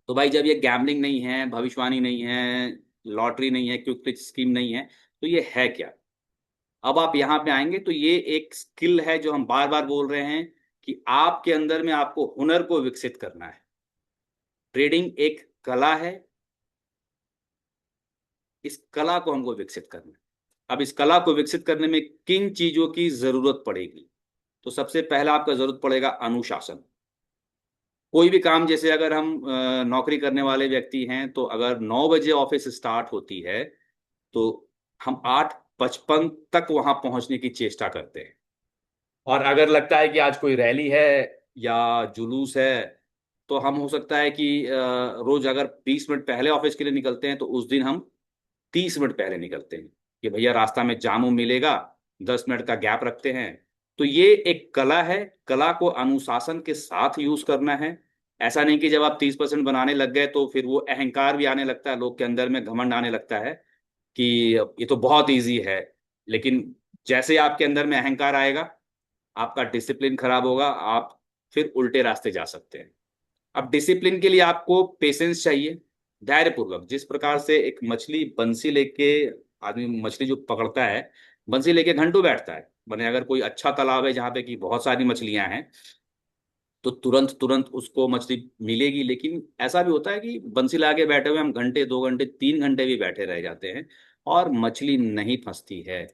तो भाई जब ये गैम्बलिंग नहीं है, भविष्यवाणी नहीं है, लॉटरी नहीं है, क्विक रिच स्कीम नहीं है, तो ये है क्या? अब आप यहाँ पे आएंगे तो ये एक स्किल है जो हम बार बार बोल रहे हैं कि आपके अंदर में आपको हुनर को विकसित करना है। ट्रेडिंग एक कला है, इस कला को हमको विकसित करना है। अब इस कला को विकसित करने में किन चीजों की जरूरत पड़ेगी? तो सबसे पहला आपका जरूरत पड़ेगा अनुशासन। कोई भी काम, जैसे अगर हम नौकरी करने वाले व्यक्ति हैं, तो अगर 9 बजे ऑफिस स्टार्ट होती है, तो हम 8:55 तक वहां पहुंचने की चेष्टा करते हैं। और अगर लगता है कि आज कोई रैली है या जुलूस है, तो हम हो सकता है कि रोज अगर 20 मिनट पहले ऑफिस के लिए निकलते हैं, तो उस दिन हम 30 मिनट पहले निकलते हैं कि भैया रास्ता में जाम मिलेगा, 10 मिनट का गैप रखते हैं। तो ये एक कला है, कला को अनुशासन के साथ यूज करना है। ऐसा नहीं कि जब आप 30% बनाने लग गए तो फिर वो अहंकार भी आने लगता है, लोग के अंदर में घमंड आने लगता है कि ये तो बहुत इजी है। लेकिन जैसे आपके अंदर में अहंकार आएगा, आपका डिसिप्लिन खराब होगा, आप फिर उल्टे रास्ते जा सकते हैं। अब डिसिप्लिन के लिए आपको पेशेंस चाहिए, धैर्य पूर्वक। जिस प्रकार से एक मछली बंसी लेके, आदमी मछली जो पकड़ता है, बंसी लेके घंटों बैठता है, मैंने अगर कोई अच्छा तालाब है जहाँ पे कि बहुत सारी मछलियां हैं, तो तुरंत तुरंत उसको मछली मिलेगी। लेकिन ऐसा भी होता है कि बंसी लाके बैठे हुए हम घंटे, 2 घंटे, 3 घंटे भी बैठे रह जाते हैं और मछली नहीं फंसती है।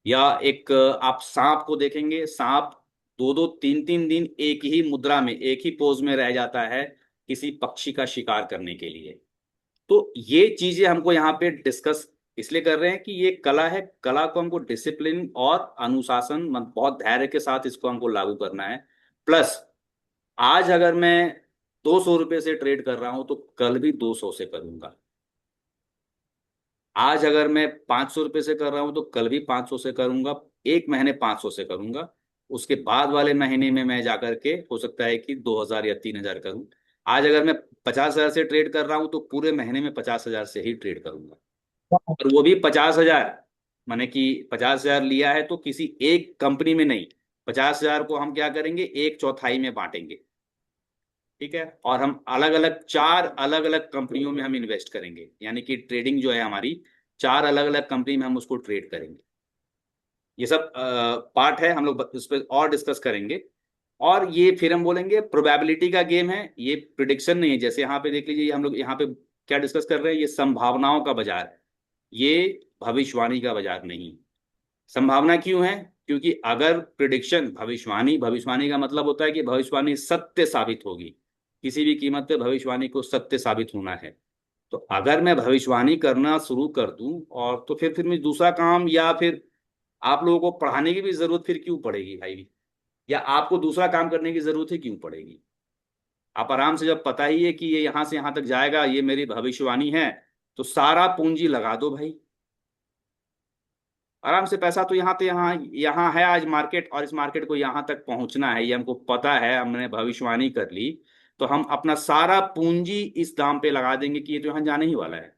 या एक आप सांप को देखेंगे, सांप 2-2, 3-3 दिन एक ही मुद्रा में, एक ही पोज में रह जाता है किसी पक्षी का शिकार करने के लिए। तो ये चीजें हमको यहाँ पे डिस्कस इसलिए कर रहे हैं कि ये कला है, कला को हमको डिसिप्लिन और अनुशासन, बहुत धैर्य के साथ इसको हमको लागू करना है। प्लस आज अगर मैं 200 रुपये से ट्रेड कर रहा हूं, तो कल भी 200 से करूंगा। आज अगर मैं 500 रुपये से कर रहा हूं, तो कल भी 500 से करूंगा। एक महीने 500 से करूंगा, उसके बाद वाले महीने में मैं जाकर के हो सकता है कि 2,000 या 3,000 करूं। आज अगर मैं 50,000 से ट्रेड कर रहा हूं, तो पूरे महीने में 50,000 से ही ट्रेड करूंगा। और वो भी 50,000, माने कि 50,000 लिया है तो किसी एक कंपनी में नहीं, 50,000 को हम क्या करेंगे, एक चौथाई में बांटेंगे। ठीक है, और हम अलग अलग, चार अलग अलग कंपनियों में हम इन्वेस्ट करेंगे, यानी कि ट्रेडिंग जो है हमारी, चार अलग अलग कंपनी में हम उसको ट्रेड करेंगे। ये सब पार्ट है, हम लोग उस पर और डिस्कस करेंगे। और ये फिर हम बोलेंगे प्रोबेबिलिटी का गेम है, ये प्रिडिक्शन नहीं है। जैसे यहाँ पे देख लीजिए, हम लोग यहाँ पे क्या डिस्कस कर रहे हैं, ये संभावनाओं का बाजार है, ये भविष्यवाणी का बाजार नहीं। संभावना क्यों है? क्योंकि अगर प्रिडिक्शन, भविष्यवाणी, भविष्यवाणी का मतलब होता है कि भविष्यवाणी सत्य साबित होगी, किसी भी कीमत पे भविष्यवाणी को सत्य साबित होना है। तो अगर मैं भविष्यवाणी करना शुरू कर दूं, और तो फिर मैं दूसरा काम, या फिर आप लोगों को पढ़ाने की भी जरूरत फिर क्यों पड़ेगी भाई, या आपको दूसरा काम करने की जरूरत ही क्यों पड़ेगी? आप आराम से, जब पता ही है कि ये यहां से यहां तक जाएगा, ये मेरी भविष्यवाणी है, तो सारा पूंजी लगा दो भाई। आराम से, पैसा तो यहाँ, तो यहाँ यहाँ है आज मार्केट, और इस मार्केट को यहाँ तक पहुंचना है, ये हमको पता है, हमने भविष्यवाणी कर ली। तो हम अपना सारा पूंजी इस दाम पे लगा देंगे कि ये तो यहाँ जाने ही वाला है,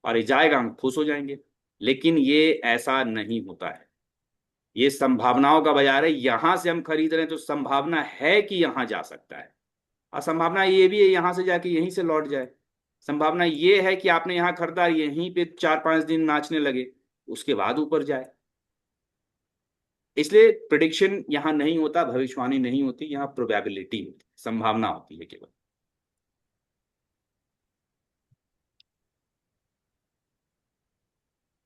और ये जाएगा, हम खुश हो जाएंगे। लेकिन ये ऐसा नहीं होता है। ये संभावनाओं का बाजार है, यहां से हम खरीद रहे हैं तो संभावना है कि यहां जा सकता है, और संभावना ये भी है यहां से जाके यहीं से लौट जाए। संभावना ये है कि आपने यहाँ खरीदा, यहीं पे 4-5 दिन नाचने लगे, उसके बाद ऊपर जाए। इसलिए प्रिडिक्शन यहाँ नहीं होता, भविष्यवाणी नहीं होती, यहाँ प्रोबेबिलिटी होती, संभावना होती है केवल।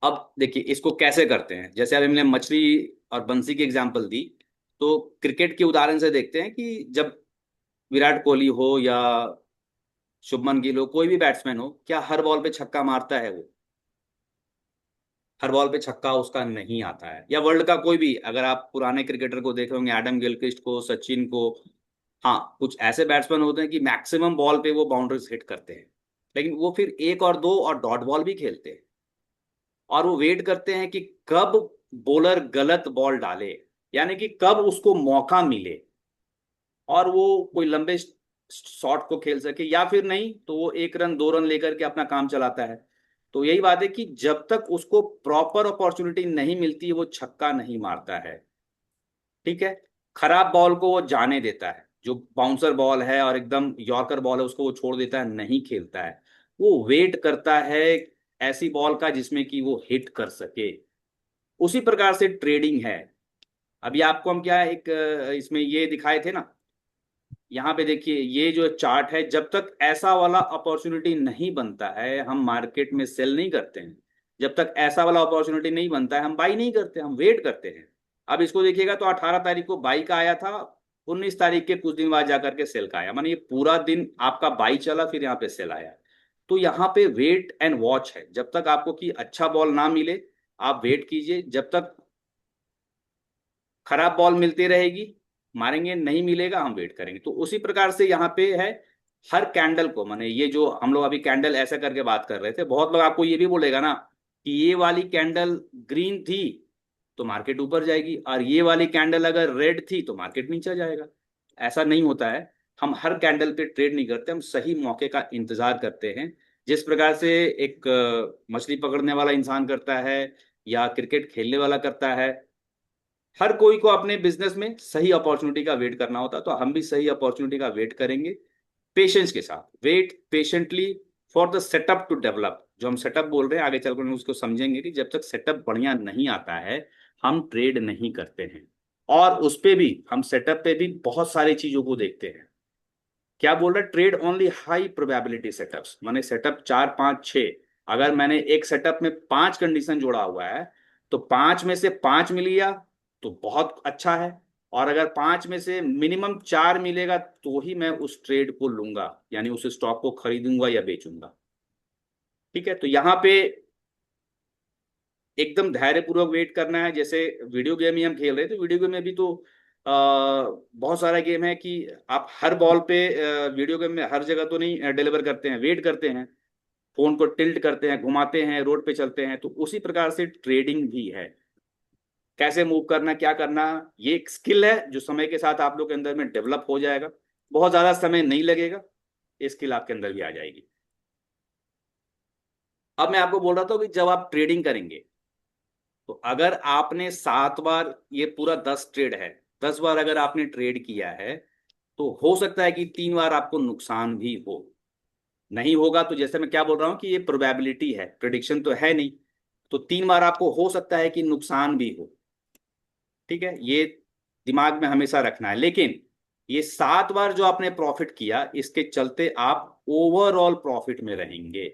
अब देखिए इसको कैसे करते हैं। जैसे अभी हमने मछली और बंसी की एग्जांपल दी, तो क्रिकेट के उदाहरण से देखते हैं कि जब विराट कोहली हो या शुभमन गिल हो, कोई भी बैट्समैन हो, क्या हर बॉल पे छक्का मारता है वो? हर बॉल पे छक्का उसका नहीं आता है। या वर्ल्ड का कोई भी, अगर आप पुराने क्रिकेटर को देखे होंगे, एडम गिलक्रिस्ट को, सचिन को, हाँ, कुछ ऐसे बैट्समैन होते हैं कि मैक्सिमम बॉल पे वो बाउंड्रीज हिट करते हैं, लेकिन वो फिर एक और दो और डॉट बॉल भी खेलते हैं, और वो वेट करते हैं कि कब बॉलर गलत बॉल डाले, यानी कि कब उसको मौका मिले, और वो कोई लंबे शॉट को खेल सके, या फिर नहीं तो वो 1 रन 2 रन लेकर के अपना काम चलाता है। तो यही बात है कि जब तक उसको प्रॉपर अपॉर्चुनिटी नहीं मिलती, वो छक्का नहीं मारता है। ठीक है, खराब बॉल को वो जाने देता है, जो बाउंसर बॉल है और एकदम यॉर्कर बॉल है उसको वो छोड़ देता है, नहीं खेलता है। वो वेट करता है ऐसी बॉल का जिसमें कि वो हिट कर सके। उसी प्रकार से ट्रेडिंग है। अभी आपको हम क्या, एक इसमें ये दिखाए थे ना, यहाँ पे देखिए ये जो चार्ट है, जब तक ऐसा वाला अपॉर्चुनिटी नहीं बनता है हम मार्केट में सेल नहीं करते हैं। जब तक ऐसा वाला अपॉर्चुनिटी नहीं बनता है हम बाई नहीं करते, हम वेट करते हैं। अब इसको देखिएगा तो 18 तारीख को बाई का आया था, 19 तारीख के कुछ दिन बाद जाकर के सेल का आया, माने ये पूरा दिन आपका बाई चला, फिर यहाँ पे सेल आया। तो यहाँ पे वेट एंड वॉच है, जब तक आपको कि अच्छा बॉल ना मिले आप वेट कीजिए, जब तक खराब बॉल मिलती रहेगी मारेंगे, नहीं मिलेगा हम वेट करेंगे। तो उसी प्रकार से यहाँ पे है, हर कैंडल को, माने ये जो हम लोग अभी कैंडल ऐसा करके बात कर रहे थे, बहुत लोग आपको ये भी बोलेगा ना कि ये वाली कैंडल ग्रीन थी तो मार्केट ऊपर जाएगी, और ये वाली कैंडल अगर रेड थी तो मार्केट नीचे जाएगा। ऐसा नहीं होता है। हम हर कैंडल पे ट्रेड नहीं करते, हम सही मौके का इंतजार करते हैं। जिस प्रकार से एक मछली पकड़ने वाला इंसान करता है, या क्रिकेट खेलने वाला करता है, हर कोई को अपने बिजनेस में सही अपॉर्चुनिटी का वेट करना होता है। तो हम भी सही अपॉर्चुनिटी का वेट करेंगे, पेशेंस के साथ, wait patiently for the setup to develop. जो हम सेटअप बोल रहे हैं आगे चलकर उसको समझेंगे कि जब तक सेटअप बढ़िया नहीं आता है हम ट्रेड नहीं करते हैं। और उस पे भी, हम सेटअप पे भी बहुत सारी चीजों को देखते हैं। क्या बोल रहा है, trade only high probability setups, माने सेटअप 4 5 6, अगर मैंने एक सेटअप में 5 कंडीशन जोड़ा हुआ है, तो 5 में से 5 मिल गया तो बहुत अच्छा है, और अगर 5 में से मिनिमम 4 मिलेगा तो ही मैं उस ट्रेड को लूंगा, यानी उस स्टॉक को खरीदूंगा या बेचूंगा। ठीक है, तो यहाँ पे एकदम धैर्यपूर्वक वेट करना है। जैसे वीडियो गेम ही हम खेल रहे हैं, तो वीडियो गेम में भी तो बहुत सारा गेम है कि आप हर बॉल पे, वीडियो गेम में हर जगह तो नहीं डिलीवर करते हैं, वेट करते हैं, फोन को टिल्ट करते हैं, घुमाते हैं, रोड पे चलते हैं। तो उसी प्रकार से ट्रेडिंग भी है, कैसे मूव करना, क्या करना, ये एक स्किल है जो समय के साथ आप लोग के अंदर में डेवलप हो जाएगा। बहुत ज्यादा समय नहीं लगेगा, ये स्किल आपके अंदर भी आ जाएगी। अब मैं आपको बोल रहा था कि जब आप ट्रेडिंग करेंगे, तो अगर आपने 7 बार, ये पूरा 10 ट्रेड है, 10 बार अगर आपने ट्रेड किया है तो हो सकता है कि 3 बार आपको नुकसान भी हो। नहीं होगा तो जैसे मैं क्या बोल रहा हूँ कि ये प्रोबेबिलिटी है, प्रिडिक्शन तो है नहीं। तो 3 बार आपको हो सकता है कि नुकसान भी हो। ठीक है, ये दिमाग में हमेशा रखना है। लेकिन ये 7 बार जो आपने प्रॉफिट किया, इसके चलते आप ओवरऑल प्रॉफिट में रहेंगे।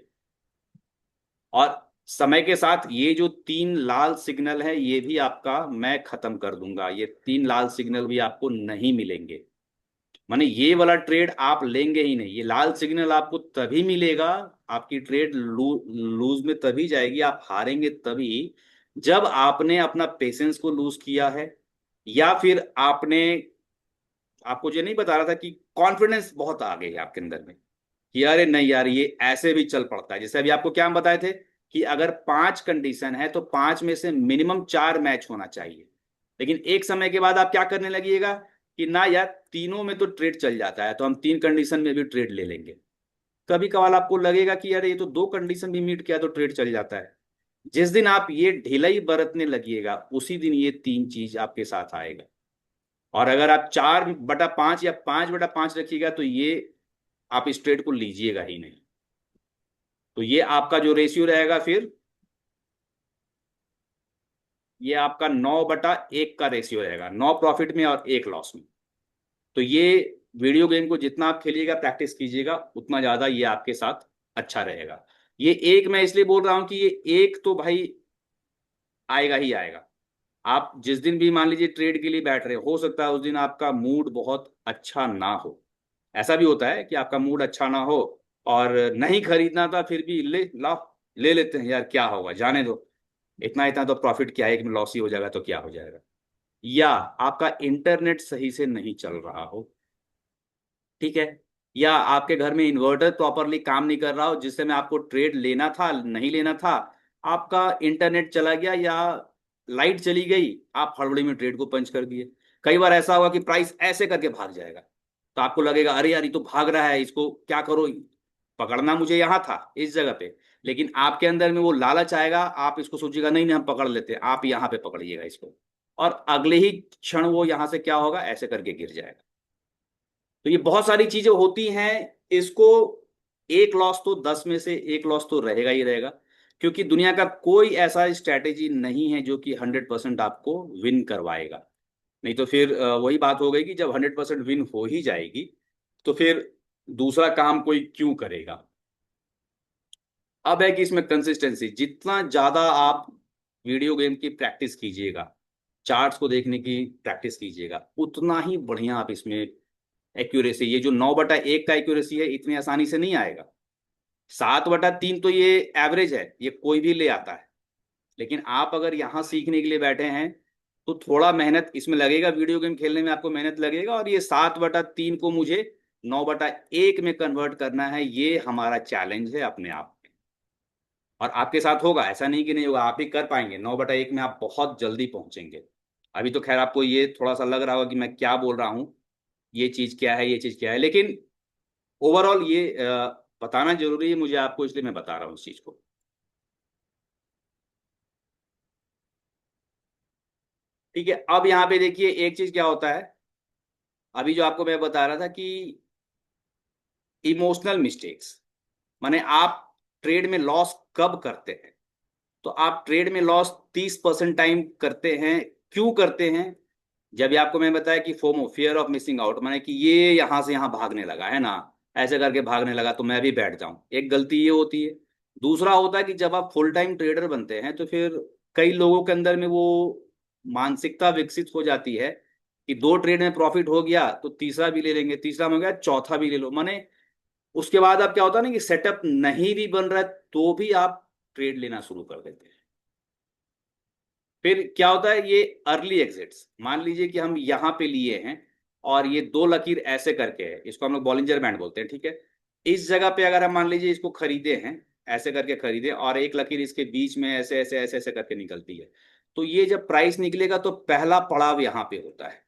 और समय के साथ ये जो 3 लाल सिग्नल है ये भी आपका मैं खत्म कर दूंगा। ये 3 लाल सिग्नल भी आपको नहीं मिलेंगे। माने ये वाला ट्रेड आप लेंगे ही नहीं। ये लाल सिग्नल आपको तभी मिलेगा, आपकी ट्रेड लूज में तभी जाएगी, आप हारेंगे तभी जब आपने अपना पेशेंस को लूज किया है, या फिर आपने, आपको ये नहीं बता रहा था कि कॉन्फिडेंस बहुत आ गई है आपके अंदर में कि अरे नहीं यार ये ऐसे भी चल पड़ता है। जैसे अभी आपको क्या हम बताए थे कि अगर 5 कंडीशन है तो 5 में से मिनिमम 4 मैच होना चाहिए। लेकिन एक समय के बाद आप क्या करने लगिएगा कि ना यार तीनों में तो ट्रेड चल जाता है, तो हम 3 कंडीशन में भी ट्रेड ले लेंगे। कभी कभार आपको लगेगा कि यार ये तो 2 कंडीशन भी मीट किया तो ट्रेड चल जाता है। जिस दिन आप ये ढिलाई बरतने लगिएगा उसी दिन ये 3 चीज आपके साथ आएगा। और अगर आप 4/5 या 5/5 रखिएगा तो ये आप इस ट्रेड को लीजिएगा ही नहीं। तो ये आपका जो रेशियो रहेगा फिर, ये आपका 9/1 का रेशियो रहेगा, 9 प्रॉफिट में और 1 लॉस में। तो ये वीडियो गेम को जितना आप खेलिएगा, प्रैक्टिस कीजिएगा, उतना ज्यादा ये आपके साथ अच्छा रहेगा। ये एक मैं इसलिए बोल रहा हूं कि ये एक तो भाई आएगा ही आएगा। आप जिस दिन भी मान लीजिए ट्रेड के लिए बैठ रहे हो सकता है उस दिन आपका मूड बहुत अच्छा ना हो। ऐसा भी होता है कि आपका मूड अच्छा ना हो और नहीं खरीदना था, फिर भी ले लाओ, ले लेते हैं यार, क्या होगा जाने दो, इतना इतना तो प्रॉफिट क्या है, एक में लॉस ही हो जाएगा तो क्या हो जाएगा। या आपका इंटरनेट सही से नहीं चल रहा हो, ठीक है, या आपके घर में इन्वर्टर प्रॉपरली काम नहीं कर रहा हो, जिस समय आपको ट्रेड लेना था नहीं लेना था, आपका इंटरनेट चला गया या लाइट चली गई, आप हड़बड़ी में ट्रेड को पंच कर दिए। कई बार ऐसा होगा कि प्राइस ऐसे करके भाग जाएगा, तो आपको लगेगा अरे यार ये तो भाग रहा है, इसको क्या करो, पकड़ना मुझे यहाँ था इस जगह पे। लेकिन आपके अंदर में वो लालच आएगा, आप इसको सोचिएगा नहीं नहीं हम पकड़ लेते हैं, आप यहाँ पे पकड़िएगा इसको, और अगले ही क्षण वो यहाँ से क्या होगा, ऐसे करके गिर जाएगा। तो ये बहुत सारी चीजें होती हैं। इसको एक लॉस तो 10 में से 1 लॉस तो रहेगा ही रहेगा, क्योंकि दुनिया का कोई ऐसा स्ट्रैटेजी नहीं है जो कि 100% आपको विन करवाएगा। नहीं तो फिर वही बात हो गई कि जब 100% विन हो ही जाएगी तो फिर दूसरा काम कोई क्यों करेगा। अब है कि इसमें कंसिस्टेंसी, जितना ज्यादा आप वीडियो गेम की प्रैक्टिस कीजिएगा, चार्ट्स को देखने की प्रैक्टिस कीजिएगा, उतना ही बढ़िया आप इसमें एक्यूरेसी, ये जो 9/1 का एक्यूरेसी है इतनी आसानी से नहीं आएगा। 7/3 तो ये एवरेज है, ये कोई भी ले आता है। लेकिन आप अगर यहाँ सीखने के लिए बैठे हैं तो थोड़ा मेहनत इसमें लगेगा, वीडियो गेम खेलने में आपको मेहनत लगेगा, और ये 7/3 को मुझे 9/1 में कन्वर्ट करना है, ये हमारा चैलेंज है अपने आप में। और आपके साथ होगा, ऐसा नहीं कि नहीं होगा, आप ही कर पाएंगे। 9/1 में आप बहुत जल्दी पहुंचेंगे। अभी तो खैर आपको ये थोड़ा सा लग रहा होगा कि मैं क्या बोल रहा हूँ, ये चीज क्या है, ये चीज क्या है, लेकिन ओवरऑल ये बताना जरूरी है मुझे आपको, इसलिए मैं बता रहा हूँ इस चीज को। ठीक है, अब यहाँ पे देखिए एक चीज क्या होता है, अभी जो आपको मैं बता रहा था कि इमोशनल मिस्टेक्स, माने आप ट्रेड में लॉस कब करते हैं। तो आप ट्रेड में लॉस 30% टाइम करते हैं। क्यों करते हैं? जब भी आपको मैं बताया कि FOMO, fear of missing out, माने कि ये यहां से यहां भागने लगा है ना, ऐसे करके भागने लगा तो मैं भी बैठ जाऊं, एक गलती ये होती है। दूसरा होता है कि जब आप फुल टाइम ट्रेडर बनते हैं तो फिर कई लोगों के अंदर में वो मानसिकता विकसित हो जाती है कि 2 ट्रेड में प्रॉफिट हो गया तो तीसरा भी ले लेंगे, तीसरा में हो गया चौथा भी ले लो। माने उसके बाद आप क्या होता है ना कि सेटअप नहीं भी बन रहा है तो भी आप ट्रेड लेना शुरू कर देते हैं। फिर क्या होता है, ये अर्ली एग्जिट्स, मान लीजिए कि हम यहाँ पे लिए हैं और ये 2 लकीर ऐसे करके है, इसको हम लोग बॉलिंजर बैंड बोलते हैं, ठीक है। इस जगह पे अगर हम मान लीजिए इसको खरीदे हैं, ऐसे करके खरीदे, और 1 लकीर इसके बीच में ऐसे ऐसे ऐसे ऐसे करके निकलती है, तो ये जब प्राइस निकलेगा तो पहला पड़ाव यहाँ पे होता है।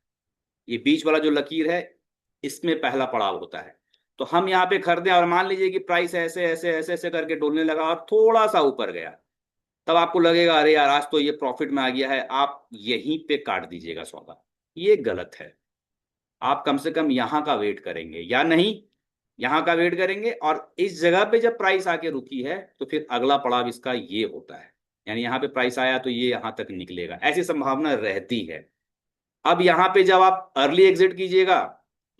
ये बीच वाला जो लकीर है इसमें पहला पड़ाव होता है। तो हम यहाँ पे खरीदे और मान लीजिए कि प्राइस ऐसे ऐसे ऐसे ऐसे करके डोलने लगा और थोड़ा सा ऊपर गया, तब आपको लगेगा अरे यार आज तो ये प्रॉफिट में आ गया है, आप यहीं पे काट दीजिएगा सौदा। ये गलत है। आप कम से कम यहाँ का वेट करेंगे या नहीं, यहाँ का वेट करेंगे और इस जगह पे जब प्राइस आके रुकी है तो फिर अगला पड़ाव इसका ये होता है, यानी यहाँ पे प्राइस आया तो ये यहाँ तक निकलेगा, ऐसी संभावना रहती है। अब यहाँ पे जब आप अर्ली एग्जिट कीजिएगा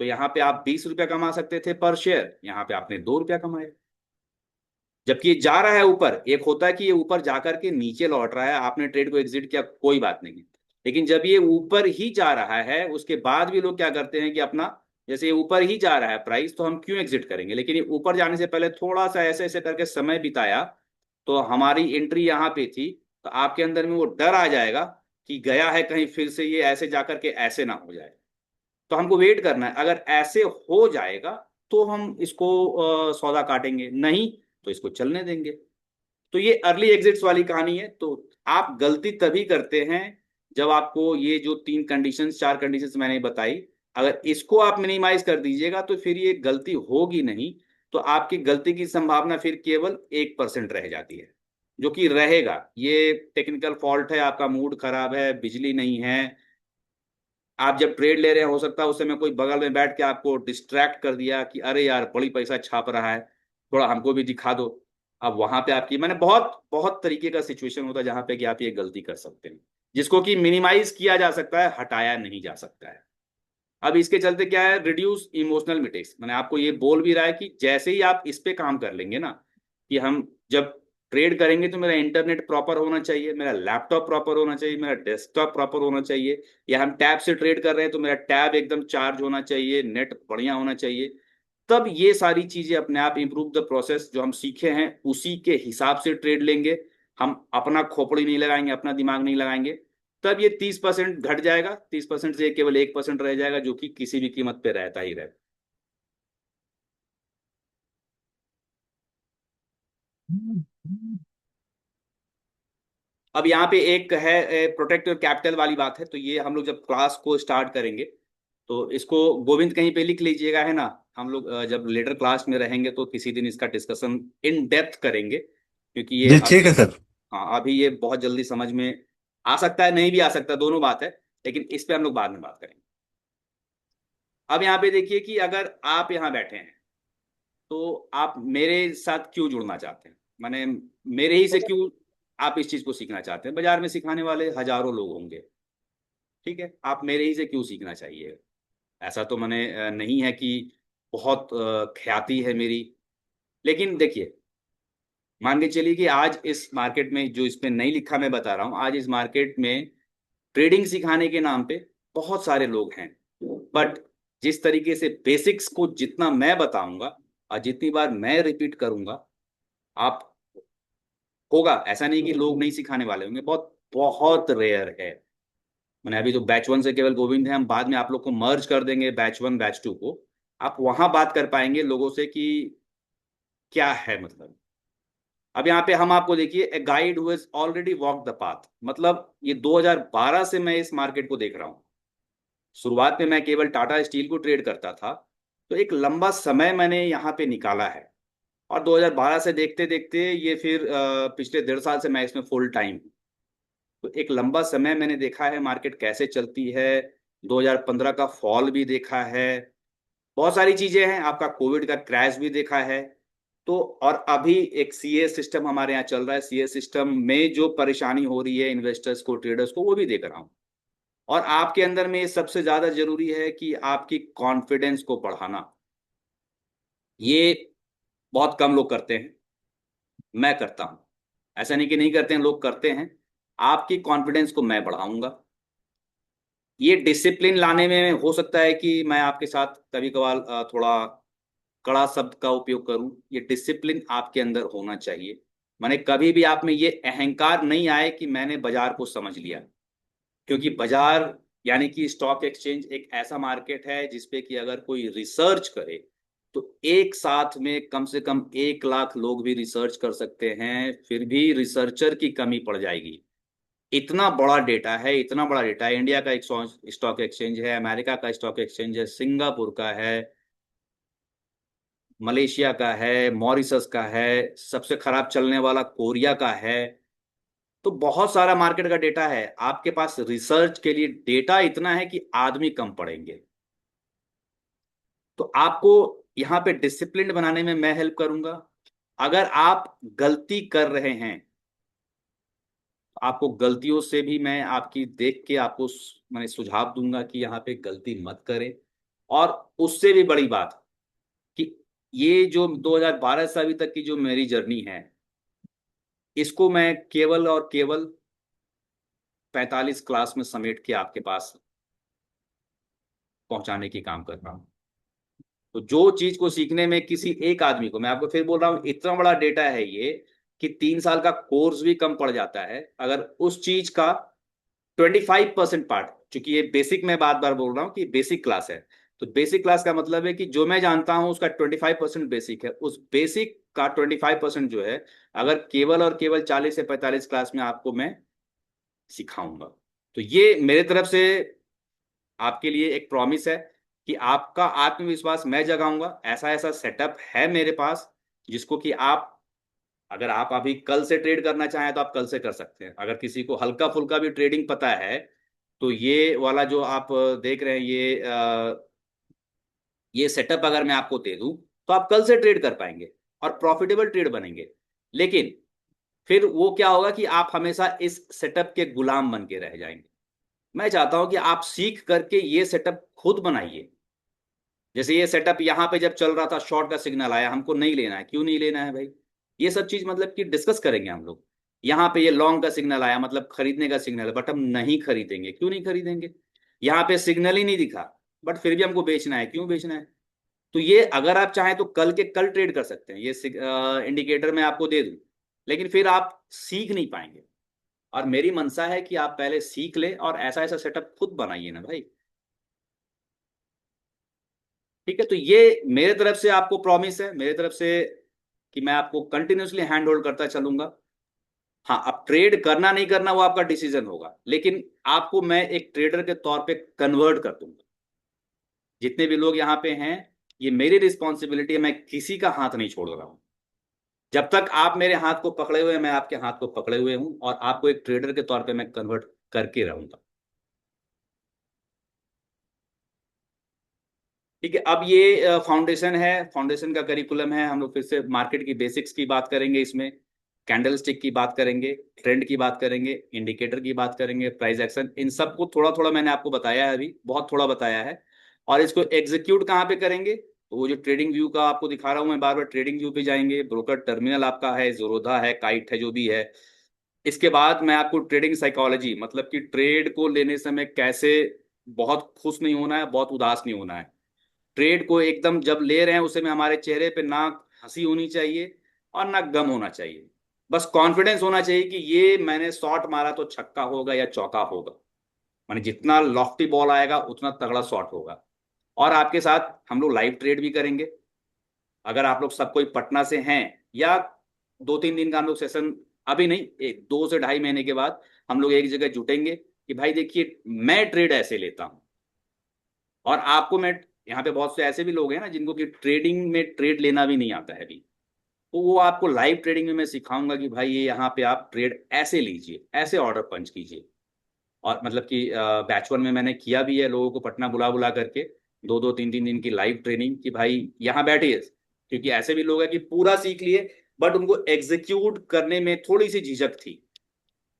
तो यहाँ पे आप 20 रुपया कमा सकते थे पर शेयर, यहाँ पे आपने 2 रुपया कमाए। जबकि ये जा रहा है ऊपर, एक होता है कि ये ऊपर जाकर के नीचे लौट रहा है, आपने ट्रेड को एग्जिट किया कोई बात नहीं, लेकिन जब ये ऊपर ही जा रहा है उसके बाद भी लोग क्या करते हैं कि अपना, जैसे ये ऊपर ही जा रहा है प्राइस तो हम क्यों एग्जिट करेंगे, लेकिन ये ऊपर जाने से पहले थोड़ा सा ऐसे ऐसे करके समय बिताया तो हमारी एंट्री यहाँ पे थी, तो आपके अंदर में वो डर आ जाएगा कि गया है कहीं फिर से ये ऐसे जाकर के ऐसे ना हो जाए। तो हमको वेट करना है, अगर ऐसे हो जाएगा तो हम इसको सौदा काटेंगे, नहीं तो इसको चलने देंगे। तो ये अर्ली एग्जिट्स वाली कहानी है। तो आप गलती तभी करते हैं जब आपको ये जो 3 कंडीशंस 4 कंडीशंस मैंने बताई, अगर इसको आप मिनिमाइज कर दीजिएगा तो फिर ये गलती होगी नहीं, तो आपकी गलती की संभावना फिर केवल 1% रह जाती है, जो कि रहेगा। ये टेक्निकल फॉल्ट है, आपका मूड खराब है, बिजली नहीं है, आप जब ट्रेड ले रहे हैं हो सकता है उस समय कोई बगल में बैठ के आपको डिस्ट्रैक्ट कर दिया कि अरे यार बड़ी पैसा छाप रहा है, थोड़ा हमको भी दिखा दो। अब वहां पे आपकी, मैंने बहुत बहुत तरीके का सिचुएशन होता है जहां पे कि आप ये गलती कर सकते हैं, जिसको कि मिनिमाइज किया जा सकता है, हटाया नहीं जा सकता है। अब इसके चलते क्या है, रिड्यूस इमोशनल मिस्टेक्स, मैंने आपको ये बोल भी रहा है कि जैसे ही आप इस पे काम कर लेंगे ना, कि हम जब ट्रेड करेंगे तो मेरा इंटरनेट प्रॉपर होना चाहिए, मेरा लैपटॉप प्रॉपर होना चाहिए, मेरा डेस्कटॉप प्रॉपर होना चाहिए, या हम टैब से ट्रेड कर रहे हैं तो मेरा टैब एकदम चार्ज होना चाहिए, नेट बढ़िया होना चाहिए। तब ये सारी चीजें अपने आप इम्प्रूव द प्रोसेस जो हम सीखे हैं उसी के हिसाब से ट्रेड लेंगे, हम अपना खोपड़ी नहीं लगाएंगे, अपना दिमाग नहीं लगाएंगे, तब ये 30% घट जाएगा, 30% से केवल 1% रह जाएगा, जो कि किसी भी कीमत पे रहता ही रहता। अब यहाँ पे एक है प्रोटेक्ट योर कैपिटल वाली बात है, तो ये हम लोग जब क्लास को स्टार्ट करेंगे तो इसको गोविंद कहीं पे लिख लीजिएगा, है ना। हम लोग जब लेटर क्लास में रहेंगे तो किसी दिन इसका डिस्कशन इन डेप्थ करेंगे, क्योंकि ये जी ठीक अभी, है सर। हाँ अभी ये बहुत जल्दी समझ में आ सकता है, नहीं भी आ सकता, दोनों बात है, लेकिन इस पे हम लोग बाद में बात करेंगे। अब यहाँ पे देखिए कि अगर आप यहाँ बैठे हैं तो आप मेरे साथ क्यों जुड़ना चाहते हैं, माने मेरे ही से क्यों आप इस चीज को सीखना चाहते हैं। बाजार में सिखाने वाले हजारों लोग होंगे, ठीक है, आप मेरे ही से क्यों सीखना चाहिए। ऐसा तो मैंने नहीं है कि बहुत ख्याति है मेरी, लेकिन देखिए, मान के चलिए कि आज इस मार्केट में जो इस पे नहीं लिखा मैं बता रहा हूँ, आज इस मार्केट में ट्रेडिंग सिखाने के नाम पे बहुत सारे लोग हैं, बट जिस तरीके से बेसिक्स को जितना मैं बताऊंगा और जितनी बार मैं रिपीट करूंगा, आप, होगा ऐसा नहीं कि लोग नहीं सिखाने वाले होंगे, बहुत बहुत रेयर है। मैंने अभी तो बैच 1 से केवल गोविंद है, हम बाद में आप लोग को मर्ज कर देंगे बैच 1 बैच 2 को, आप वहां बात कर पाएंगे लोगों से कि क्या है मतलब। अब यहाँ पे हम आपको देखिए, a guide who has already walk the path, मतलब ये 2012 से मैं इस मार्केट को देख रहा हूँ। शुरुआत में मैं केवल टाटा स्टील को ट्रेड करता था, तो एक लंबा समय मैंने यहाँ पे निकाला है, और 2012 से देखते देखते ये फिर पिछले 1.5 साल से मैं इसमें फुल टाइम, तो एक लंबा समय मैंने देखा है मार्केट कैसे चलती है, 2015 का फॉल भी देखा है, बहुत सारी चीजें हैं, आपका कोविड का क्रैश भी देखा है। तो और अभी एक सीए सिस्टम हमारे यहाँ चल रहा है, सीए सिस्टम में जो परेशानी हो रही है इन्वेस्टर्स को, ट्रेडर्स को, वो भी देख रहा हूँ। और आपके अंदर में ये सबसे ज्यादा जरूरी है कि आपकी कॉन्फिडेंस को बढ़ाना, ये बहुत कम लोग करते हैं, मैं करता हूँ। ऐसा नहीं कि नहीं करते हैं, लोग करते हैं। आपकी कॉन्फिडेंस को मैं बढ़ाऊंगा, ये डिसिप्लिन लाने में हो सकता है कि मैं आपके साथ कभी कभार थोड़ा कड़ा शब्द का उपयोग करूं, ये डिसिप्लिन आपके अंदर होना चाहिए। माने कभी भी आप में ये अहंकार नहीं आए कि मैंने बाजार को समझ लिया, क्योंकि बाजार यानी कि स्टॉक एक्सचेंज एक ऐसा मार्केट है जिसपे कि अगर कोई रिसर्च करे तो एक साथ में कम से कम 1 लाख लोग भी रिसर्च कर सकते हैं, फिर भी रिसर्चर की कमी पड़ जाएगी। इतना बड़ा डेटा है, इतना बड़ा डेटा है, इंडिया का एक स्टॉक एक्सचेंज है, अमेरिका का स्टॉक एक्सचेंज है, सिंगापुर का है, मलेशिया का है, मॉरिशस का है, सबसे खराब चलने वाला कोरिया का है। तो बहुत सारा मार्केट का डेटा है आपके पास, रिसर्च के लिए डेटा इतना है कि आदमी कम पड़ेंगे। तो आपको यहाँ पे डिसिप्लिन बनाने में मैं हेल्प करूंगा। अगर आप गलती कर रहे हैं, आपको गलतियों से भी मैं आपकी देख के आपको मैंने सुझाव दूंगा कि यहाँ पे गलती मत करें। और उससे भी बड़ी बात कि ये जो 2012 से अभी तक की जो मेरी जर्नी है, इसको मैं केवल और केवल 45 क्लास में समेट के आपके पास पहुंचाने की काम कर रहा हूँ। तो जो चीज को सीखने में किसी एक आदमी को, मैं आपको फिर बोल रहा हूँ, इतना बड़ा डेटा है ये कि 3 साल का कोर्स भी कम पड़ जाता है अगर उस चीज का 25% पार्ट, चूंकि ये बेसिक, मैं बार बार बोल रहा हूँ कि बेसिक क्लास है। तो बेसिक क्लास का मतलब है कि जो मैं जानता हूं उसका 25% बेसिक है, उस बेसिक का 25% जो है, अगर केवल और केवल 40 से 45 क्लास में आपको मैं सिखाऊंगा। तो ये मेरे तरफ से आपके लिए एक प्रॉमिस है कि आपका आत्मविश्वास मैं जगाऊंगा। ऐसा ऐसा सेटअप है मेरे पास जिसको कि आप, अगर आप अभी कल से ट्रेड करना चाहें तो आप कल से कर सकते हैं। अगर किसी को हल्का फुल्का भी ट्रेडिंग पता है तो ये वाला जो आप देख रहे हैं, ये सेटअप अगर मैं आपको दे दूं तो आप कल से ट्रेड कर पाएंगे और प्रॉफिटेबल ट्रेड बनेंगे। लेकिन फिर वो क्या होगा कि आप हमेशा इस सेटअप के गुलाम बन के रह जाएंगे। मैं चाहता हूं कि आप सीख करके ये सेटअप खुद बनाइए। जैसे ये सेटअप यहाँ पे जब चल रहा था, शॉर्ट का सिग्नल आया, हमको नहीं लेना है, क्यों नहीं लेना है भाई? ये सब चीज मतलब कि डिस्कस करेंगे हम लोग। यहाँ पे ये लॉन्ग का सिग्नल आया, मतलब खरीदने का सिग्नल है, बट हम नहीं खरीदेंगे, क्यों नहीं खरीदेंगे? यहाँ पे सिग्नल ही नहीं दिखा बट फिर भी हमको बेचना है, क्यों बेचना है? तो ये अगर आप चाहें तो कल के कल ट्रेड कर सकते हैं, ये इंडिकेटर मैं आपको दे दूं, लेकिन फिर आप सीख नहीं पाएंगे। और मेरी मंशा है कि आप पहले सीख ले और ऐसा ऐसा सेटअप खुद बनाइए ना भाई। ठीक है, तो ये मेरे तरफ से आपको प्रॉमिस है, मेरे तरफ से कि मैं आपको कंटिन्यूसली हैंड होल्ड करता चलूंगा। हाँ, अब ट्रेड करना नहीं करना वो आपका डिसीजन होगा, लेकिन आपको मैं एक ट्रेडर के तौर पे कन्वर्ट कर दूंगा। जितने भी लोग यहाँ पे हैं, ये मेरी रिस्पॉन्सिबिलिटी है, मैं किसी का हाथ नहीं छोड़ रहा हूँ। जब तक आप मेरे हाथ को पकड़े हुए हैं, मैं आपके हाथ को पकड़े हुए हूँ और आपको एक ट्रेडर के तौर पे मैं कन्वर्ट करके रहूंगा। ठीक है, अब ये फाउंडेशन है, फाउंडेशन का करिकुलम है। हम लोग फिर से मार्केट की बेसिक्स की बात करेंगे इसमें, कैंडल स्टिक की बात करेंगे, ट्रेंड की बात करेंगे, इंडिकेटर की बात करेंगे, प्राइस एक्शन, इन सबको थोड़ा थोड़ा मैंने आपको बताया है, अभी बहुत थोड़ा बताया है। और इसको एग्जीक्यूट कहाँ पे करेंगे? तो वो जो ट्रेडिंग व्यू का आपको दिखा रहा हूँ मैं, बार बार ट्रेडिंग व्यू पे जाएंगे, ब्रोकर टर्मिनल आपका है, जोरोधा है, काइट है, जो भी है। इसके बाद मैं आपको ट्रेडिंग साइकोलॉजी, मतलब कि ट्रेड को लेने समय कैसे बहुत खुश नहीं होना है, बहुत उदास नहीं होना है। ट्रेड को एकदम जब ले रहे हैं उसे में हमारे चेहरे पे ना हंसी होनी चाहिए और ना गम होना चाहिए, बस कॉन्फिडेंस होना चाहिए कि ये मैंने शॉट मारा तो छक्का होगा या चौका होगा। माने जितना लॉफ्टी बॉल आएगा उतना तगड़ा शॉट होगा। और आपके साथ हम लोग लाइव ट्रेड भी करेंगे। अगर आप लोग सब कोई पटना से हैं, या 2-3 दिन का हम लोग सेशन, अभी नहीं, 2 से ढाई महीने के बाद हम लोग एक जगह जुटेंगे कि भाई देखिए मैं ट्रेड ऐसे लेता हूँ। और आपको मैं, यहाँ पे बहुत से ऐसे भी लोग हैं ना जिनको कि ट्रेडिंग में ट्रेड लेना भी नहीं आता है अभी, तो वो आपको लाइव ट्रेडिंग में मैं सिखाऊंगा कि भाई ये यहाँ पे आप ट्रेड ऐसे लीजिए, ऐसे ऑर्डर पंच कीजिए। और मतलब कि बैच 1 में मैंने किया भी है, लोगों को पटना बुला बुला करके 2-2 3-3 दिन की लाइव ट्रेनिंग कि भाई यहाँ बैठिए। क्योंकि ऐसे भी लोग हैं कि पूरा सीख लिए बट उनको एग्जीक्यूट करने में थोड़ी सी झिझक थी।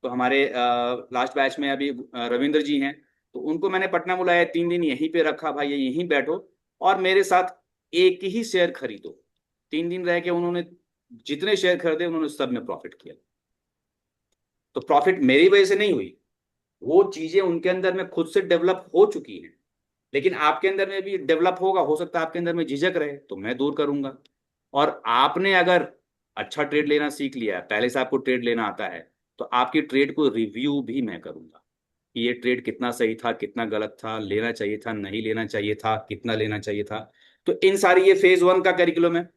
तो हमारे लास्ट बैच में अभी रविंद्र जी हैं, तो उनको मैंने पटना बुलाया, 3 दिन यहीं पे रखा, भाई ये यहीं बैठो और मेरे साथ एक ही शेयर खरीदो। 3 दिन रह के उन्होंने जितने शेयर खरीदे उन्होंने सब में प्रॉफिट किया। तो प्रॉफिट मेरी वजह से नहीं हुई, वो चीजें उनके अंदर में खुद से डेवलप हो चुकी हैं। लेकिन आपके अंदर में भी डेवलप होगा, हो सकता है आपके अंदर में झिझक रहे, तो मैं दूर करूंगा। और आपने अगर अच्छा ट्रेड लेना सीख लिया है, पहले से आपको ट्रेड लेना आता है, तो आपकी ट्रेड को रिव्यू भी मैं करूंगा कि ये ट्रेड कितना सही था, कितना गलत था, लेना चाहिए था, नहीं लेना चाहिए था, कितना लेना चाहिए था। तो इन सारी, ये फेज 1 का करिकुलम है।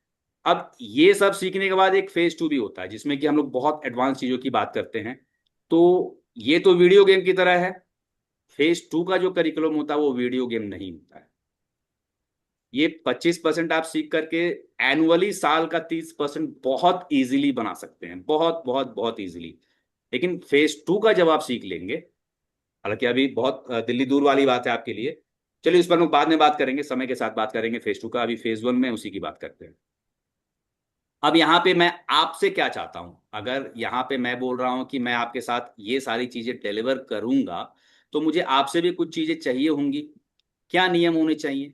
अब ये सब सीखने के बाद एक फेज 2 भी होता है जिसमें कि हम लोग बहुत एडवांस चीजों की बात करते हैं। तो ये तो वीडियो गेम की तरह है। फेज 2 का जो करिकुलम होता है वो वीडियो गेम नहीं होता है। ये 25% आप सीख करके एनुअली साल का 30% बहुत इजीली बना सकते हैं, बहुत बहुत बहुत इजीली। लेकिन फेज 2 का जब आप सीख लेंगे, हालांकि अभी बहुत दिल्ली दूर वाली बात है आपके लिए, चलिए उस पर हम बाद में बात करेंगे, समय के साथ बात करेंगे फेज 2 का, अभी फेज 1 में उसी की बात करते हैं। अब यहाँ पे मैं आपसे क्या चाहता हूं, अगर यहाँ पे मैं बोल रहा हूं कि मैं आपके साथ ये सारी चीजें डिलीवर करूंगा, तो मुझे आपसे भी कुछ चीजें चाहिए होंगी। क्या नियम होने चाहिए?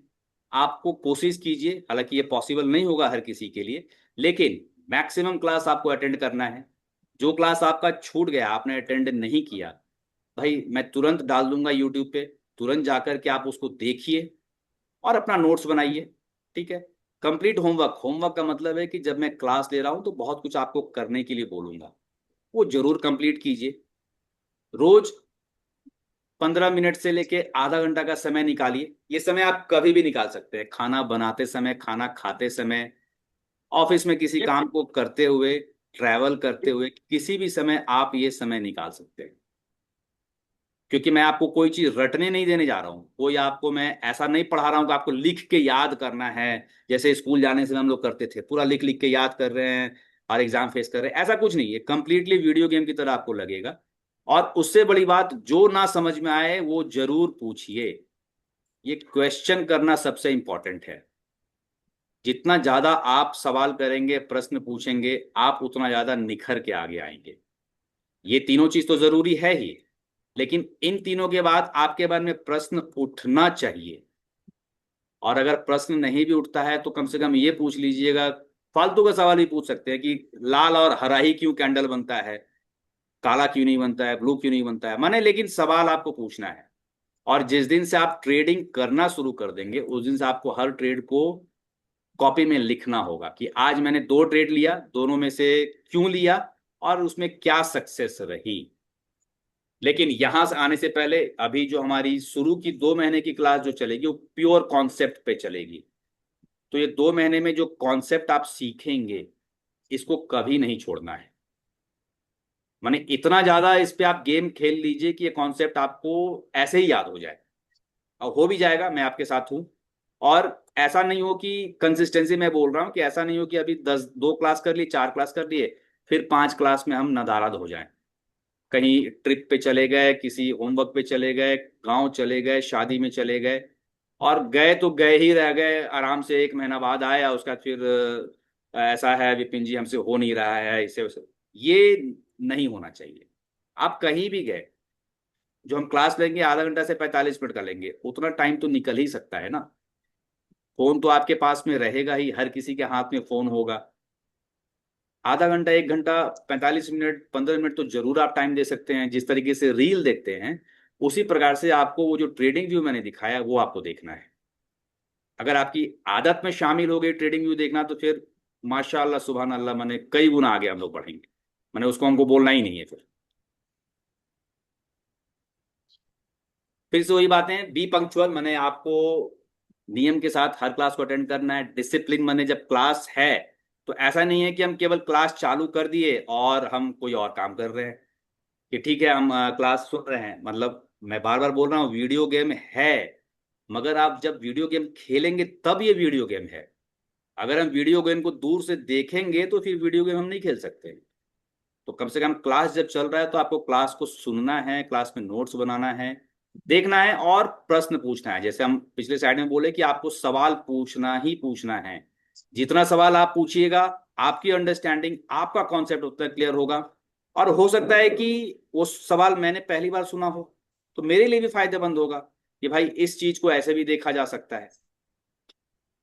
आपको कोशिश कीजिए, हालांकि ये पॉसिबल नहीं होगा हर किसी के लिए, लेकिन मैक्सिमम क्लास आपको अटेंड करना है। जो क्लास आपका छूट गया, आपने अटेंड नहीं किया, भाई मैं तुरंत डाल दूंगा यूट्यूब पे, तुरंत जाकर के आप उसको देखिए और अपना नोट्स बनाइए। ठीक है? कंप्लीट होमवर्क, होमवर्क का मतलब है कि जब मैं क्लास ले रहा हूं तो बहुत कुछ आपको करने के लिए बोलूंगा, वो जरूर कंप्लीट कीजिए। रोज 15 मिनट से लेके आधा घंटा का समय निकालिए। ये समय आप कभी भी निकाल सकते हैं, खाना बनाते समय, खाना खाते समय, ऑफिस में किसी काम को करते हुए, ट्रैवल करते हुए, किसी भी समय आप ये समय निकाल सकते हैं। क्योंकि मैं आपको कोई चीज रटने नहीं देने जा रहा हूँ, कोई आपको मैं ऐसा नहीं पढ़ा रहा हूँ कि आपको लिख के याद करना है, जैसे स्कूल जाने से हम लोग करते थे, पूरा लिख लिख के याद कर रहे हैं और एग्जाम फेस कर रहे हैं। ऐसा कुछ नहीं है, कंप्लीटली वीडियो गेम की तरह आपको लगेगा। और उससे बड़ी बात, जो ना समझ में आए वो जरूर पूछिए। ये क्वेश्चन करना सबसे इंपॉर्टेंट है। जितना ज्यादा आप सवाल करेंगे, प्रश्न पूछेंगे, आप उतना ज्यादा निखर के आगे आएंगे। ये तीनों चीज तो जरूरी है ही, लेकिन इन तीनों के बाद आपके मन में प्रश्न उठना चाहिए। और अगर प्रश्न नहीं भी उठता है तो कम से कम ये पूछ लीजिएगा, फालतू का सवाल ही पूछ सकते हैं कि लाल और हरा ही क्यों कैंडल बनता है, काला क्यों नहीं बनता है, ब्लू क्यों नहीं बनता है, माने, लेकिन सवाल आपको पूछना है। और जिस दिन से आप ट्रेडिंग करना शुरू कर देंगे, उस दिन से आपको हर ट्रेड को कॉपी में लिखना होगा कि आज मैंने 2 ट्रेड लिया, दोनों में से क्यों लिया और उसमें क्या सक्सेस रही। लेकिन यहां से आने से पहले, अभी जो हमारी शुरू की 2 महीने की क्लास जो चलेगी वो प्योर कॉन्सेप्ट पे चलेगी। तो ये 2 महीने में जो कॉन्सेप्ट आप सीखेंगे, इसको कभी नहीं छोड़ना है। माने इतना ज्यादा इस पे आप गेम खेल लीजिए कि ये कॉन्सेप्ट आपको ऐसे ही याद हो जाए। और हो भी जाएगा, मैं आपके साथ हूं। और ऐसा नहीं हो कि कंसिस्टेंसी, में बोल रहा हूं कि ऐसा नहीं हो कि अभी 2 क्लास कर ली, 4 क्लास कर लिए, फिर 5 क्लास में हम नदारद हो जाएं, कहीं ट्रिप पे चले गए, किसी होमवर्क पे चले गए, गांव चले गए, शादी में चले गए, और गए तो गए ही रह गए, आराम से 1 महीना बाद आए और उसके बाद फिर ऐसा है विपिन जी हमसे हो नहीं रहा है, इससे वैसे। ये नहीं होना चाहिए। आप कहीं भी गए, जो हम क्लास लेंगे आधा घंटा से 45 मिनट का लेंगे, उतना टाइम तो निकल ही सकता है ना। फोन तो आपके पास में रहेगा ही, हर किसी के हाथ में फोन होगा। आधा घंटा, 1 घंटा, 45 मिनट, 15 मिनट तो जरूर आप टाइम दे सकते हैं। जिस तरीके से रील देखते हैं, उसी प्रकार से आपको वो जो ट्रेडिंग व्यू मैंने दिखाया वो आपको देखना है। अगर आपकी आदत में शामिल हो गई ट्रेडिंग व्यू देखना, तो फिर माशाअल्लाह सुभान अल्लाह, मैंने कई गुना आगे हम लोग बढ़ेंगे। मैंने उसको हमको बोलना ही नहीं है फिर से वही बातें, बी पंक्चुअल, मैंने आपको नियम के साथ हर क्लास को अटेंड करना है। डिसिप्लिन, मैंने जब क्लास है तो ऐसा नहीं है कि हम केवल क्लास चालू कर दिए और हम कोई और काम कर रहे हैं, कि ठीक है हम क्लास सुन रहे हैं, मतलब मैं बार बार बोल रहा हूँ वीडियो गेम है, मगर आप जब वीडियो गेम खेलेंगे तब ये वीडियो गेम है। अगर हम वीडियो गेम को दूर से देखेंगे तो फिर वीडियो गेम हम नहीं खेल सकते। तो कम से कम क्लास जब चल रहा है तो आपको क्लास को सुनना है, क्लास में नोट्स बनाना है, देखना है और प्रश्न पूछना है। जैसे हम पिछले साइड में बोले कि आपको सवाल पूछना ही पूछना है। जितना सवाल आप पूछिएगा, आपकी अंडरस्टैंडिंग, आपका कॉन्सेप्ट उतना क्लियर होगा। और हो सकता है कि वो सवाल मैंने पहली बार सुना हो, तो मेरे लिए भी फायदेमंद होगा कि भाई इस चीज को ऐसे भी देखा जा सकता है।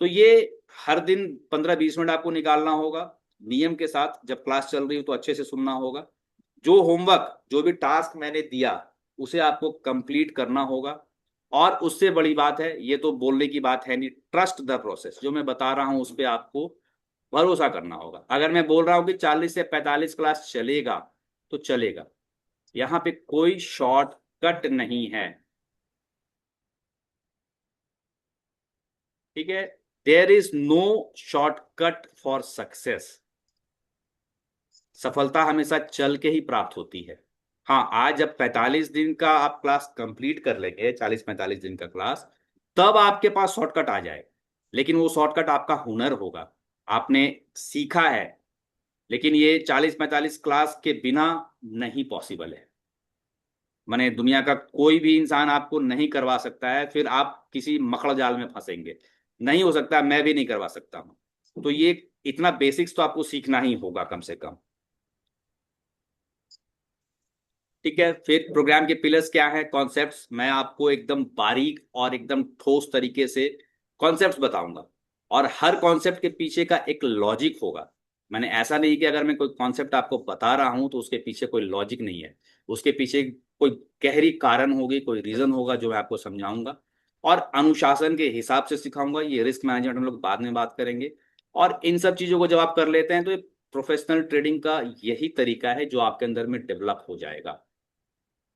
तो ये हर दिन 15-20 मिनट आपको निकालना होगा नियम के साथ। जब क्लास चल रही हो तो अच्छे से सुनना होगा। जो होमवर्क, जो भी टास्क मैंने दिया, उसे आपको कंप्लीट करना होगा। और उससे बड़ी बात है, ये तो बोलने की बात है नहीं, ट्रस्ट द प्रोसेस, जो मैं बता रहा हूं उस पर आपको भरोसा करना होगा। अगर मैं बोल रहा हूं कि 40 से 45 क्लास चलेगा, तो चलेगा। यहाँ पे कोई शॉर्टकट नहीं है। ठीक है? There is no shortcut for success. सफलता हमेशा चल के ही प्राप्त होती है। हाँ, आज जब 45 दिन का आप क्लास कंप्लीट कर लेंगे, 40-45 दिन का क्लास, तब आपके पास शॉर्टकट आ जाए। लेकिन वो शॉर्टकट आपका हुनर होगा, आपने सीखा है। लेकिन ये 40-45 क्लास के बिना नहीं पॉसिबल है। माने दुनिया का कोई भी इंसान आपको नहीं करवा सकता है, फिर आप किसी मकड़ जाल में फंसेंगे। नहीं हो सकता, मैं भी नहीं करवा सकता हूं। तो ये इतना बेसिक्स तो आपको सीखना ही होगा कम से कम। ठीक है, फिर प्रोग्राम के पिलर्स क्या है, कॉन्सेप्ट्स, मैं आपको एकदम बारीक और एकदम ठोस तरीके से कॉन्सेप्ट्स बताऊंगा। और हर कॉन्सेप्ट के पीछे का एक लॉजिक होगा। मैंने ऐसा नहीं कि अगर मैं कोई कॉन्सेप्ट आपको बता रहा हूं तो उसके पीछे कोई लॉजिक नहीं है। उसके पीछे कोई गहरी कारण होगी, कोई रीजन होगा जो मैं आपको समझाऊंगा। और अनुशासन के हिसाब से सिखाऊंगा। ये रिस्क मैनेजमेंट हम लोग बाद में बात करेंगे। और इन सब चीजों को जब आप कर लेते हैं तो प्रोफेशनल ट्रेडिंग का यही तरीका है जो आपके अंदर में डेवलप हो जाएगा।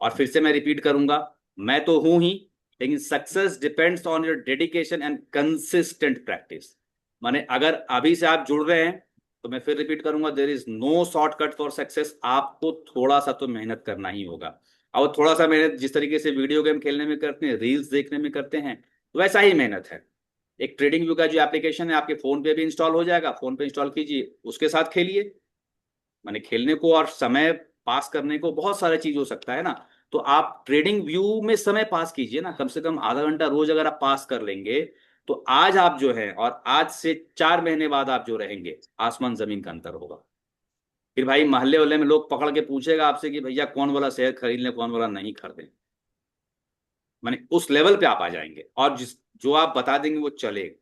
और फिर से मैं रिपीट करूंगा, मैं तो हूं ही, लेकिन success depends on your dedication and consistent practice. माने अगर अभी से आप जुड़ रहे हैं, तो मैं फिर रिपीट करूंगा, there is no shortcut for success. आपको थोड़ा सा तो मेहनत करना ही होगा। और थोड़ा सा मेहनत जिस तरीके से वीडियो गेम खेलने में करते हैं, रील्स देखने में करते हैं, वैसा ही मेहनत है। एक ट्रेडिंग व्यू का जो एप्लीकेशन है आपके फोन पे भी इंस्टॉल हो जाएगा, फोन पे इंस्टॉल कीजिए, उसके साथ खेलिए। माने खेलने को और समय पास करने को बहुत सारा चीज हो सकता है ना। तो आप ट्रेडिंग व्यू में समय पास कीजिए ना, कम से कम आधा घंटा रोज अगर आप पास कर लेंगे, तो आज आप जो है और आज से 4 महीने बाद आप जो रहेंगे, आसमान जमीन का अंतर होगा। फिर भाई मोहल्ले वल्ले में लोग पकड़ के पूछेगा आपसे कि भैया कौन वाला शेयर खरीद लें, कौन वाला नहीं खरीदें। माने उस लेवल पे आप आ जाएंगे और जिस जो आप बता देंगे वो चलेगा।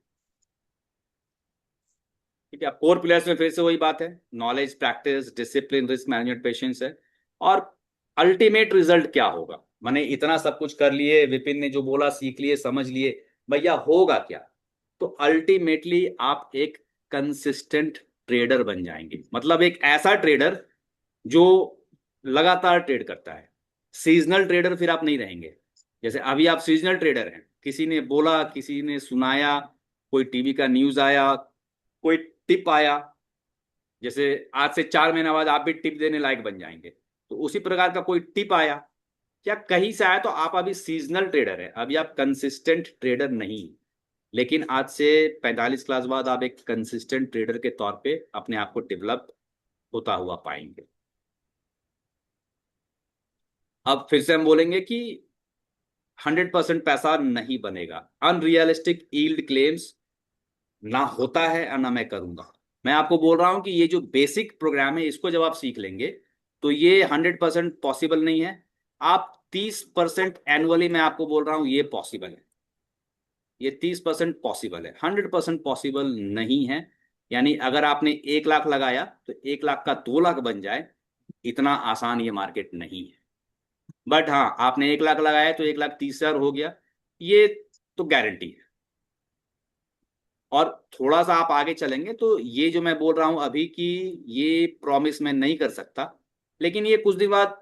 ठीक है, कोर पिलर्स में फिर से वही बात है, knowledge, practice, discipline, risk management, patience है। और अल्टीमेट रिजल्ट क्या होगा, मैंने इतना सब कुछ कर लिए, विपिन ने जो बोला सीख लिए, समझ लिए, भैया होगा क्या? तो अल्टीमेटली आप एक कंसिस्टेंट ट्रेडर बन जाएंगे। मतलब एक ऐसा ट्रेडर जो लगातार ट्रेड करता है। सीजनल ट्रेडर फिर आप नहीं रहेंगे। जैसे अभी आप सीजनल ट्रेडर हैं, किसी ने बोला, किसी ने सुनाया, कोई टीवी का न्यूज आया, कोई टिप आया, जैसे आज से 4 महीना बाद आप भी टिप देने लायक बन जाएंगे। तो उसी प्रकार का कोई टिप आया या कहीं से आया, तो आप अभी सीजनल ट्रेडर है, अभी आप कंसिस्टेंट ट्रेडर नहीं। लेकिन आज से 45 क्लास बाद आप एक कंसिस्टेंट ट्रेडर के तौर पे अपने आप को डेवलप होता हुआ पाएंगे। अब फिर से हम बोलेंगे कि 100% पैसा नहीं बनेगा, अनरियलिस्टिक यील्ड क्लेम्स ना होता है और ना मैं करूंगा। मैं आपको बोल रहा हूं कि ये जो बेसिक प्रोग्राम है इसको जब आप सीख लेंगे, तो ये 100% पॉसिबल नहीं है। आप 30% एनुअली, मैं आपको बोल रहा हूं, ये पॉसिबल है। ये 30% पॉसिबल है, 100% पॉसिबल नहीं है। यानी अगर आपने 1 लाख लगाया तो 1 लाख का 2 लाख बन जाए, इतना आसान ये मार्केट नहीं है। बट हाँ, आपने 1 लाख लगाया तो 1,30,000 हो गया, ये तो गारंटी है। और थोड़ा सा आप आगे चलेंगे तो ये जो मैं बोल रहा हूं अभी की, ये प्रॉमिस मैं नहीं कर सकता, लेकिन ये कुछ दिन बाद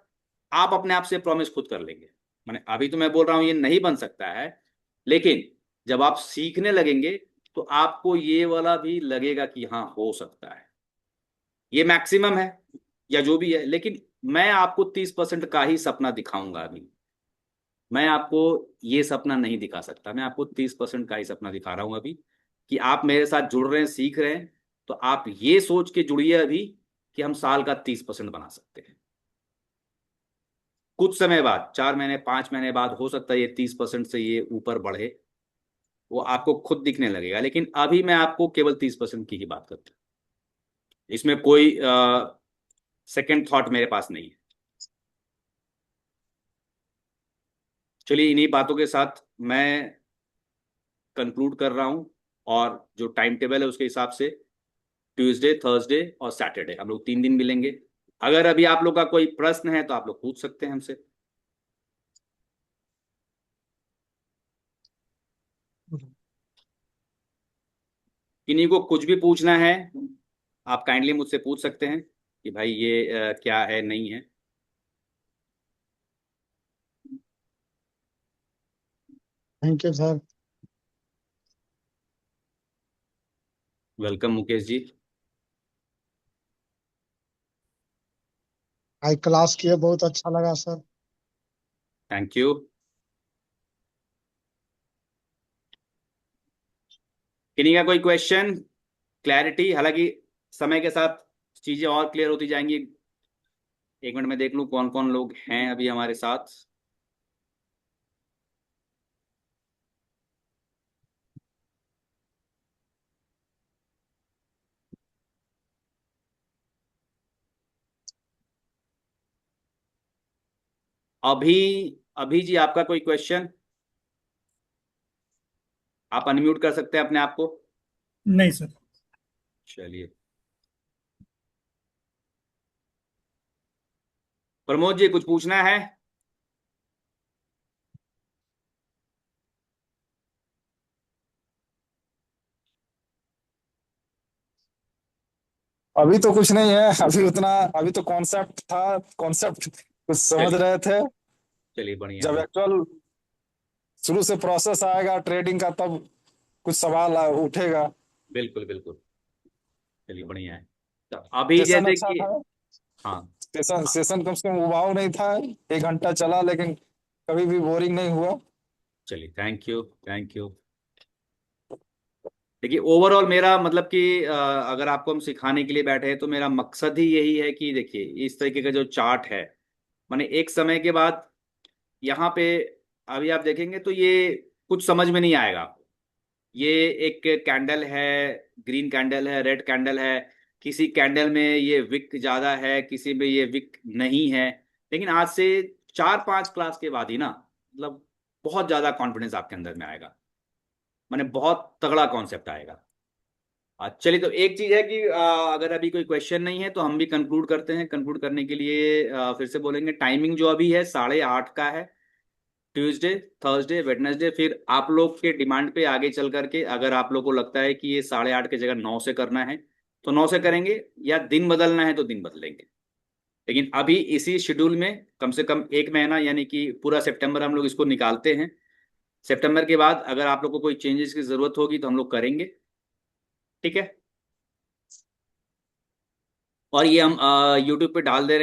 आप अपने आप से प्रॉमिस खुद कर लेंगे। मैंने अभी तो मैं बोल रहा हूं ये नहीं बन सकता है, लेकिन जब आप सीखने लगेंगे तो आपको ये वाला भी लगेगा कि हाँ हो सकता है। ये मैक्सिमम है या जो भी है, लेकिन मैं आपको 30% का ही सपना दिखाऊंगा अभी। मैं आपको ये सपना नहीं दिखा सकता, मैं आपको 30% का ही सपना दिखा रहा हूं अभी। कि आप मेरे साथ जुड़ रहे हैं, सीख रहे हैं, तो आप ये सोच के जुड़िए अभी कि हम साल का 30% बना सकते हैं। कुछ समय बाद, 4 महीने 5 महीने बाद, हो सकता है ये 30% से ये ऊपर बढ़े, वो आपको खुद दिखने लगेगा। लेकिन अभी मैं आपको केवल 30% की ही बात करता हूँ, इसमें कोई सेकंड थॉट मेरे पास नहीं है। चलिए, इन्हीं बातों के साथ मैं कंक्लूड कर रहा हूँ। और जो टाइम टेबल है उसके हिसाब से ट्यूसडे, थर्सडे और सैटरडे हम लोग 3 दिन मिलेंगे। अगर अभी आप लोग का कोई प्रश्न है तो आप लोग पूछ सकते हैं हमसे। किन्हीं को कुछ भी पूछना है, आप काइंडली मुझसे पूछ सकते हैं कि भाई ये क्या है, नहीं है। Thank you sir. Welcome Mukesh ji. आज क्लास किए बहुत अच्छा लगा सर। Thank you. किन्हीं का कोई क्वेश्चन, क्लैरिटी? हालांकि समय के साथ चीजें और क्लियर होती जाएंगी। एक मिनट में देख लूँ कौन कौन लोग हैं अभी हमारे साथ। अभी अभी जी आपका कोई क्वेश्चन? आप अनम्यूट कर सकते हैं अपने आप को। नहीं सर। चलिए, प्रमोद जी कुछ पूछना है? अभी तो कुछ नहीं है, अभी उतना। अभी तो कॉन्सेप्ट था, कॉन्सेप्ट कुछ समझ चलिए, रहे थे। चलिए बढ़िया है, जब बिल्कुल। एक्चुअल शुरू से प्रोसेस आएगा ट्रेडिंग का, तब कुछ सवाल उठेगा। बिल्कुल बिल्कुल। चलिए बढ़िया है। तो अभी सेशन जैसे अच्छा कि, था। हाँ, सेशन हाँ, सेशन कम से कम उबाऊ नहीं था। 1 घंटा चला, लेकिन कभी भी बोरिंग नहीं हुआ। चलिए, थैंक यू, थैंक यू। देखिए, ओवरऑल मेरा मतलब कि अगर आपको हम सिखाने के लिए बैठे हैं तो मेरा मकसद ही यही है कि देखिए इस तरीके का जो चार्ट है, माने एक समय के बाद यहाँ पे अभी आप देखेंगे तो ये कुछ समझ में नहीं आएगा। ये एक कैंडल है, ग्रीन कैंडल है, रेड कैंडल है, किसी कैंडल में ये विक ज्यादा है, किसी में ये विक नहीं है। लेकिन आज से 4-5 क्लास के बाद ही ना, मतलब बहुत ज्यादा कॉन्फिडेंस आपके अंदर में आएगा, माने बहुत तगड़ा कॉन्सेप्ट आएगा। चलिए, तो एक चीज है कि अगर अभी कोई क्वेश्चन नहीं है तो हम भी कंक्लूड करते हैं। कंक्लूड करने के लिए फिर से बोलेंगे, टाइमिंग जो अभी है 8:30 का है। ट्यूसडे, थर्सडे, वेडनेसडे, फिर आप लोग के डिमांड पे आगे चल करके अगर आप लोग को लगता है कि ये 8:30 की जगह 9 से करना है तो 9 से करेंगे, या दिन बदलना है तो दिन बदलेंगे। लेकिन अभी इसी शेड्यूल में कम से कम 1 महीना, यानी कि पूरा सितंबर हम लोग इसको निकालते हैं। सितंबर के बाद अगर आप लोग को कोई चेंजेस की जरूरत होगी तो हम लोग करेंगे। ठीक है। और ये हम यूट्यूब पे डाल दे रहे हैं।